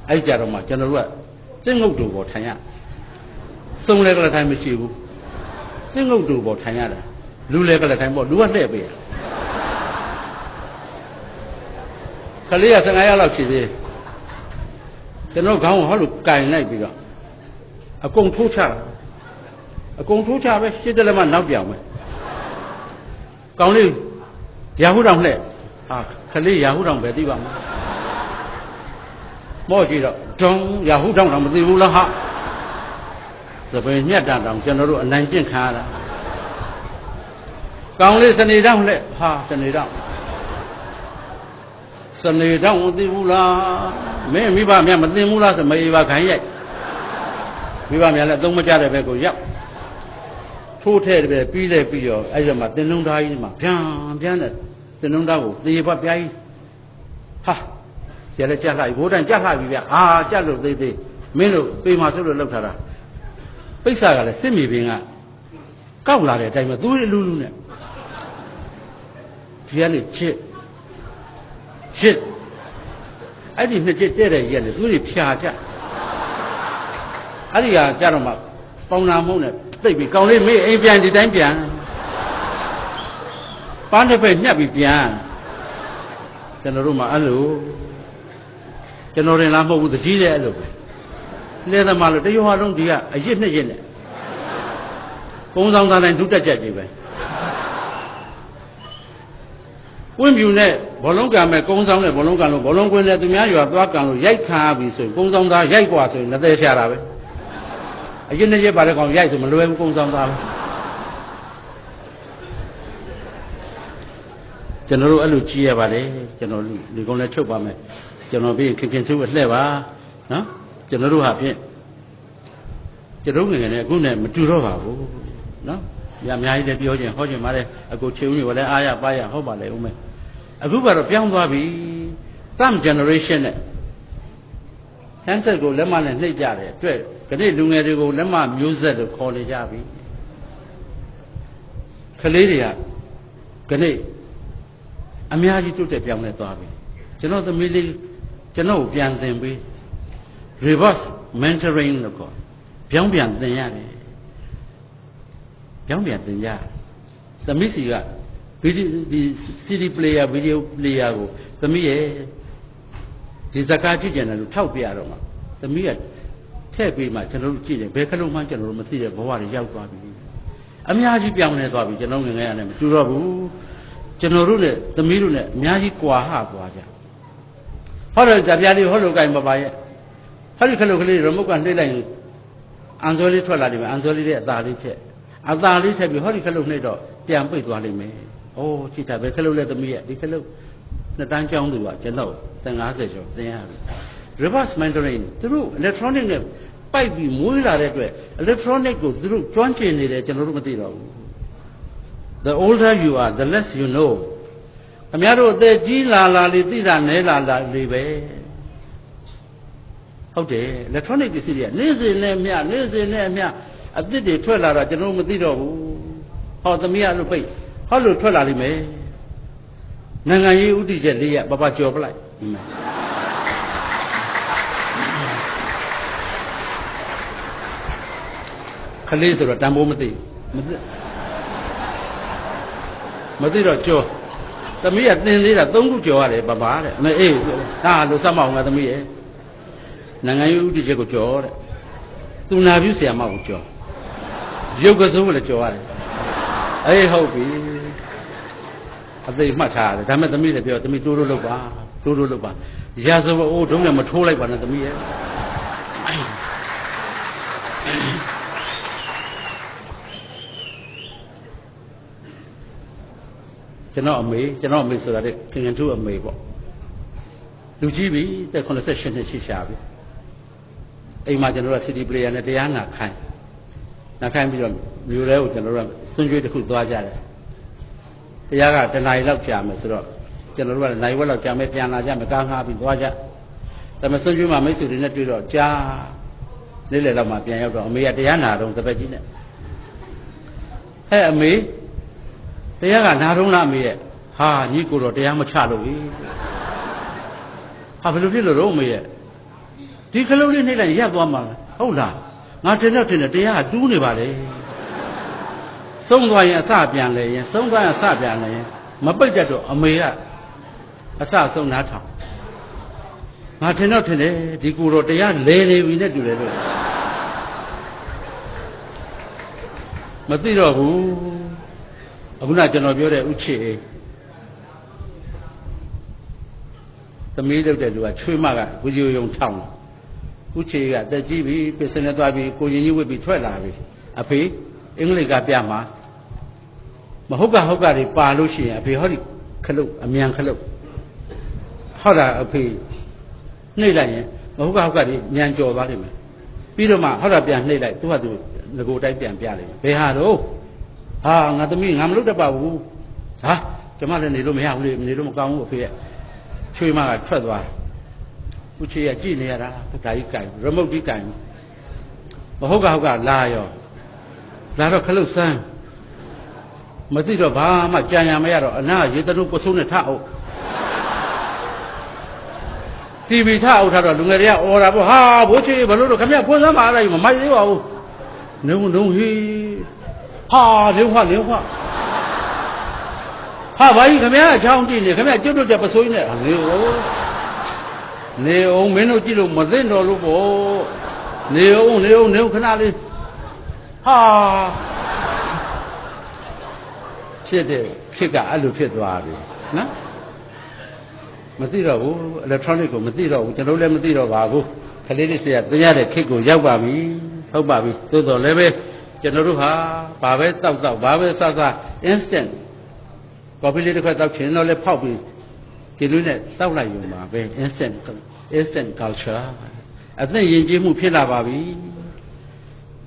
အဲ့ကြတော့မှကျွန်တော်တို့ကသင်္ငုတ်တူပေါ်ထိုင်ရစုံလဲကလည်းထိုင်မရှိဘူးသင်္ငုတ်တူပေါ်ထိုင်ရတာလူလဲကလည်းထိုင်ပေါ့လူကလှည့်ပေးရခလေးက15ရက်လောက်ရှိသေးကျွန်တော်ခေါင်းကိုဟောလို့ကင်လိုက်ပြီးတော့အကုန်ထိုးချပဲရှစ်တလည်းမှနောက်ပြောင်ပဲကောင်းလေးရာဟုတောင်လှည့်ဟာခလေးရာဟုတောင်ပဲသိပါမလားမော့ကြည့်တော့ဒုံရာဟုတောင်တော့မသိဘူးလားဟာသပင်ညက်တောင်ကျွန်တော်တို့အနိုင်ကျင့်ခံရတာကောင်းလေးစနေတောင်လှည့်ဟာစနေတောင်မသိဘူးလားမင်းမိဘများမသိဘူးလားဆိုမေးပါခိုင်းရိုက်မိဘများလည်းသုံးမကြတဲ့ဘက်ကိုရောက်ထိုးထဲတယ်ပဲပြီးလဲပြီးရောအဲ့ဒီမှာတင်လုံးသားကြီးမှာပြန်တဲ့တင်လုံးသားကိုသေဘပြားကြီးဟာကျလည်းကြက်လိုက်ဘိုးတန်ကြက်လိုက်ပြီဗျအာကြက်လို့သေးမင်းတို့ပေမှာဆိုလို့လောက်ထားတာပိဿကလည်းစစ်မြေပင်ကကောက်လာတဲ့အတိုင်းမှာသူ့လူလူနဲ့ဒီကနေချစ်အဲ့ဒီနှစ်ချစ်တဲ့တဲ့ရက်လေသူတွေဖြာကြအဲ့ဒီကကြတော့မှပေါင်နာမုံနဲ့သိပ်ပြီးကောင်းလေးမေးအိမ်ပြန်ဒီတိုင်းပြန်ပန်းတစ်ဖက်ညှက်ပြီးပြန်ကျွန်တော်တို့မှအဲ့လိုကျွန်တော်ရင်လားမဟုတ်ဘူးတကြီးတဲ့အဲ့လိုပဲလဲသမားလို့တရွာလုံးဒီကအရစ်နှစ်ရစ်နဲ့ကုန်းဆောင်သားတိုင်းဒုတက်ကြကြီးပဲဝင်းပြူနဲ့ဘောလုံးကံမဲ့ကုန်းဆောင်နဲ့ဘောလုံးကံလို့ဘောလုံးကွင်းနဲ့သူများရွာသွားကံလို့ရိုက်ခါပြီဆိုရင်ကုန်းဆောင်သားရိုက်กว่าဆိုရင်လက်သေးဖြာတာပဲအရင်နှစ်ရက်ပါတဲ့ကောင်ရိုက်ဆိုမလွယ်ဘူးကုန်းဆောင်သားပဲကျွန်တော်တို့အဲ့လိုကြည့်ရပါတယ်ကျွန်တော်ဒီကုန်းလည်းချုပ်ပါမယ်ကျွန်တော်ပြီးခင်ချုပ်လှဲ့ပါနော်ကျွန်တော်တို့ဟာဖြင့်ကျွန်တော်ငယ်ငယ်နဲ့အခုနဲ့မတူတော့ပါဘူးနော်ညအများကြီးလည်းပြောခြင်းဟောခြင်းပါတယ်အခုချေဦးမျိုးလည်းအားရပါရဟောပါလေဦးမယ်အခုကတော့ပြောင်းသွားပြီ third generation နဲ့ handset ကိုလက်မနဲ့နှိပ်ကြတယ်အတွက်ဒီနေ့လူငယ်တွေကိုလက်မမျိုးဆက်လို့ခေါ်နေကြပြီကလေးတွေကဒီနေ့အများကြီးတိုးတက်ပြောင်းလဲသွားပြီကျွန်တော်သမီးလေးကျွန်တော်ပြန်သင်ပေး reverse mentoring လို့ခေါ်ပြောင်းပြန်သင်ရတယ်ပြောင်းပြန်သင်ကြသမီးစီက CD player video player ကိုသမီးရဲ့ဒီဇကာကြည့်ကြတယ်လို့ထောက်ပြရတော့မှာသမီးကထည့်ပေးမှကျွန်တော်တို့ကြည့်တယ်ဘယ်ခလုံးမှကျွန်တော်တို့မသိတဲ့ဘဝတွေရောက်သွားပြီအများကြီးပြောင်းလဲသွားပြီကျွန်တော်ငယ်ငယ်ရတယ်မတူတော့ဘူးကျွန်တော်တို့နဲ့သမီးတို့နဲ့အများကြီးကွာဟသွားကြဟောတော့ကြပြားလေးဟောလို့ကိုင်ပါပါရဲ့ဟောဒီခလုတ်ကလေးရမုတ်ကနှိမ့်လိုက်ရင်အန်စောလေးထွက်လာတယ်မယ်အန်စောလေးရဲ့အသာလေးထက်ပြီးဟောဒီခလုတ်နှိမ့်တော့ပြန်ပိတ်သွားလိမ့်မယ်။အိုးကြည့်တာပဲခလုတ်လက်သမီးရဲ့ဒီခလုတ်နှစ်တန်းကျောင်းသူကကျွန်တော်50ကျော်သင်ရပြီ။ reverse mentoring သူတို့ electronic နဲ့ပိုက်ပြီးမွေးလာတဲ့အတွက် electronic ကိုသူတို့ကျွမ်းကျင်နေတယ်ကျွန်တော်တို့မသိတော့ဘူး။ The older you are, the less you know. ခင်ဗျားတို့အသက်ကြီးလာလေးသိတာနဲလာလေးပဲ။ဟုတ်တယ် electronic ပစ္စည်းတွေကနေ့စဉ်နဲ့အမျှအသစ်တွေထွက်လာတာကျွန်တော်မသိတော့ဘူးဟောသမီးကလို့ပိတ်ဟောလို့ထွက်လာလိမ့်မယ်နိုင်ငံရေးဥတီချက်၄ရက်ပပကြော်ပလိုက်ဒီမှာခလေးဆိုတော့တန်ဖိုးမသိတော့ကြော်သမီးကသင်သေးတာ3ခုကြော်ရတယ်ပပတဲ့မအေးဒါလို့စမ်းမအောင်ငါသမီးရဲ့နိုင်ငံရေးဥတီချက်ကိုကြော်တဲ့သူနာပြုဆရာမကိုကြော်ရုပ်ကစိုးကိုလည်းကြော်ရတယ်အေးဟုတ်ပြီအသိမှတ်ထားရတယ်ဒါမဲ့သမီးလည်းပြောသမီးတိုးလုပ်ပါရာဇဝအိုးဒုံးလည်းမထိုးလိုက်ပါနဲ့သမီးရဲ့ကျွန်တော်အမေဆိုတာတဲ့ခင်ခင်ထူးအမေပေါ့လူကြီးပြီတဲ့88နှစ်ရှိရှာပြီအိမ်မှာကျွန်တော်က CD player နဲ့တရားနာခိုင်းပြီးတော့မြို့ထဲကိုကျွန်တော်တို့ကစွန့်ကြွေးတစ်ခုသွားကြတယ်တရားကတနားရီလောက်ကြာမယ်ဆိုတော့ကျွန်တော်တို့ကနိုင်ဝက်လောက်ကြာမယ်ပြန်လာကြမယ်ကားငှားပြီးသွားကြဒါပေမဲ့စွန့်ကြွေးမှာမိတ်ဆွေတွေနဲ့တွေ့တော့ကြာနေ့လယ်လောက်မှပြန်ရောက်တော့အမေကတရားနာတော့တပည့်ကြီးနဲ့ဟဲ့အမေတရားကနာတော့လားအမေရဲ့ဟာညီကိုတော့တရားမချလို့ပြီဟာဘယ်လိုဖြစ်လို့တော့အမေရဲ့ဒီခလုံးလေးနှိမ့်လိုက်ရပ်သွားမှာဟုတ်လားငါတင်တော့တရားကတူးနေပါလေဆုံးသွားရင်အစပြန်လဲရင်မပိတ်တတ်တော့အမေကအစဆုံးနားထောင်ငါတင်တော့ဒီကိုတော့တရားလဲနေပြီနဲ့တူတယ်လို့မသိတော့ဘူးအခုနကျွန်တော်ပြောတဲ့ဥချေသမီးလုပ်တဲ့လူကချွေးမကဝီဒီယိုယုံထောင်းဥချေကတက်ကြည့်ပြီပစ္စနဲ့သွားပြီးကိုရင်ကြီးဝစ်ပြီးထွက်လာပြီအဖေအင်္ဂလိပ်ကပြမှာမဟုတ်ကတွေပါလို့ရှိရင်အဖေဟောဒီခလုတ်အမြန်ခလုတ်ဟောတာအဖေနှိမ့်လိုက်ရင်မဟုတ်ကတွေမြန်ကြော်သွားလိမ့်မယ်ပြီးတော့မှဟောတာပြန်နှိမ့်လိုက်သူကသူငကိုတိုက်ပြန်ပြလိုက်ဘယ်ဟာတော့ဟာငါသမီးငါမလုပ်တတ်ပါဘူးဟာကျွန်မလည်းနေလို့မရဘူးလေနေလို့မကောင်းဘူးအဖေရဲ့ချွေးမကထွက်သွားဥချေကကြည့်နေရတာဒါကြီးကြိုင်ရမုတ်ကြီးကြိုင်မဟုတ်ကလာတော့ခလုတ်ဆန်းမသိတော့ဘာမှကြံရမရတော့အနာရေတနုပစိုးနဲ့ထအောင်တီဗီထအောင်ထားတော့လူငယ်တွေကအော်တာပေါ့ဟာဘိုးချေဘလို့တော့ခမရဖွင့်စမ်းပါလိုက်မမိုက်သေးပါဘူးနုံဟေးဟာလင်းခွဟာဘာကြီးခမရအချောင်းကြည့်နေခမရကျွတ်တော့ကြပစိုးနဲ့နေအောင်မင်းတို့ကြည့်လို့မသိတော့လို့ပေါ့နေအောင်ခဏလေးဟာဖြစ်တဲ့ခက်ကအဲ့လိုဖြစ်သွားပြီနော်မသိတော့ဘူး electronic ကိုမသိတော့ဘူးကျွန်တော်လည်းမသိတော့ပါဘူးခလေးလေးဆရာသိရတဲ့ခက်ကိုရောက်ပါပြီဟုတ်ပါပြီသို့တော်လည်းပဲကျွန်တော်တို့ဟာဘာပဲစောက်ဘာပဲစ instant coffee လေးတစ်ခွက်တောက်ချင်တော့လည်းဖောက်ပြီးဒီလိုနဲ့တောက်လိုက်ရုံပါပဲ instant culture အသက်ယဉ်ကျေးမှုဖြစ်လာပါပြီ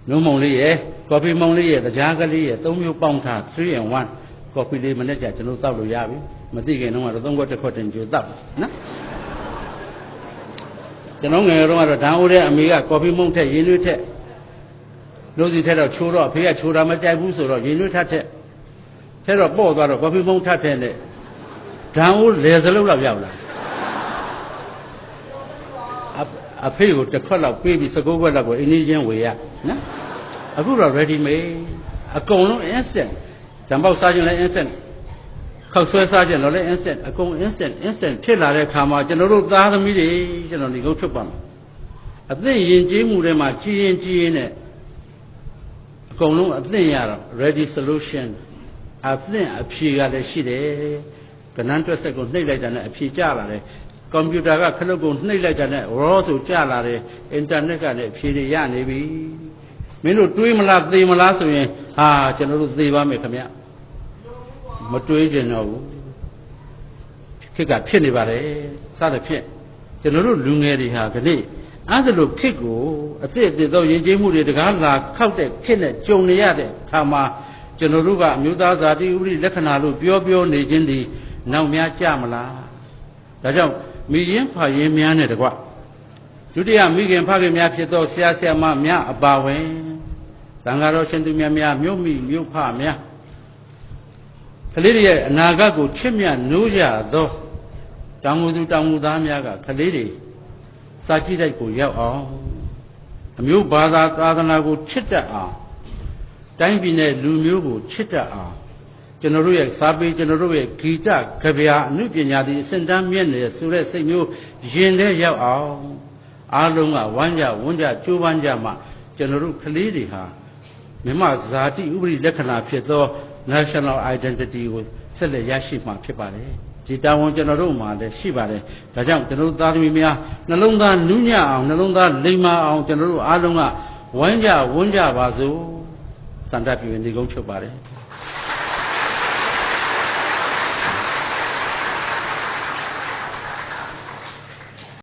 နှုံးမုံလေးရဲ့ coffee မုံလေးရဲ့တရားကလေးရဲ့၃မျိုးပေါင်းထား3 in 1 coffee လေးမနေ့ကကျွန်တော်တောက်လို့ရပြီမသိခင်တော့3ခွက်တစ်ခွက်တင်ကြိုတောက်နော်ကျွန်တော်ငယ်တော့ဓာန်အိုးတဲ့အမေက coffee မုံထက်ရင်းနှွေးထက်လို့စီထက်တော့ချိုးတော့အဖေကချိုးတာမကြိုက်ဘူးဆိုတော့ရင်းနှွေးထက်တော့ပေါ့သွားတော့ coffee မုံထက်နဲ့ဓာန်အိုးလေစလုံးလောက်ရောက်လာအဖေကိုတစ်ခွက်လောက်ပေးပြီး19ခွက်လောက်ကိုအင်းကြီးချင်းဝေရနော်အခုတော့ ready made အကုန်လုံး instant ဓာန်ပေါက်စားခြင်းလည်း instant ခောက်ဆွဲစားကြတော့လေ instant အကုန် instant ဖြစ်လာတဲ့ခါမှာကျွန်တော်တို့သားသမီးတွေကျွန်တော်ဒီကုန်းထုတ်ပါမယ်အသင့်ရင်ကျေးမှုတွေမှာကြည်ရင်နဲ့အကုန်လုံးအသင့်ရတော့ ready solution အသင့်အဖြေကလည်းရှိတယ်ကဏ္ဍတွက်ဆက်ကိုနှိပ်လိုက်တာနဲ့အဖြေကျလာတယ်ကွန်ပျူတာကခလုတ်ကိုနှိပ်လိုက်တာနဲ့ raw ဆိုကျလာတယ်အင်တာနက်ကလည်းအဖြေတွေရနေပြီမင်းတို့တွေးမလားသေမလားဆိုရင်ဟာကျွန်တော်တို့သေပါမယ်ခင်ဗျမတွေးကြတော့ဘူးခေတ်ကဖြစ်နေပါတယ်စသဖြင့်ကျွန်တော်တို့လူငယ်တွေဟာခဏအဲ့ဒါလိုခေတ်ကိုအစ်စ်တော့ယဉ်ကျေးမှုတွေတကားလာခောက်တဲ့ခေတ်နဲ့ကြုံနေရတဲ့အခါမှာကျွန်တော်တို့ကအမျိုးသားဇာတိဥပဒေလက္ခဏာလို့ပြောနေခြင်းဒီနောက်များကြမလားဒါကြောင့်မိရင်ဖရင်များနဲ့တကွဒုတိယမိခင်ဖခင်များဖြစ်သောဆရာဆရာမများအပါဝင်သံဃာတော်ရှင်သူများမြို့မိမြို့ဖများကလေးတွေရဲ့အနာဂတ်ကိုချစ်မြတ်နိုးကြသောတောင်ငူသူတောင်ငူသားများကကလေးတွေစာကြည့်တိုက်ကိုရောက်အောင်အမျိုးဘာသာသာသနာကိုချစ်တတ်အောင်တိုင်းပြည်နဲ့လူမျိုးကိုချစ်တတ်အောင်ကျွန်တော်တို့ရဲ့စာပေကျွန်တော်တို့ရဲ့ဂီတကဗျာအမှုပညာတွေအစင်တန်းမြင့်နေဆိုတဲ့စိတ်မျိုးရင်ထဲရောက်အောင်အားလုံးကဝမ်းကြဝန်းကြကြိုးပမ်းကြမှကျွန်တော်တို့ကလေးတွေဟာမြန်မာဇာတိဥပဒေလက္ခဏာဖြစ်သော national identity ကိုဆက်လက်ရရှိမှာဖြစ်ပါတယ်ဒီတာဝန်ကျွန်တော်တို့မှာလည်းရှိပါတယ်ဒါကြောင့်ကျွန်တော်တို့သားသမီးများနှလုံးသားနူးညံ့အောင်နှလုံးသားလိမ္မာအောင်ကျွန်တော်တို့အားလုံးကဝမ်းကြဝန်းကြပါစို့စန္ဒပြုနေကုန်းချုပ်ပါတယ်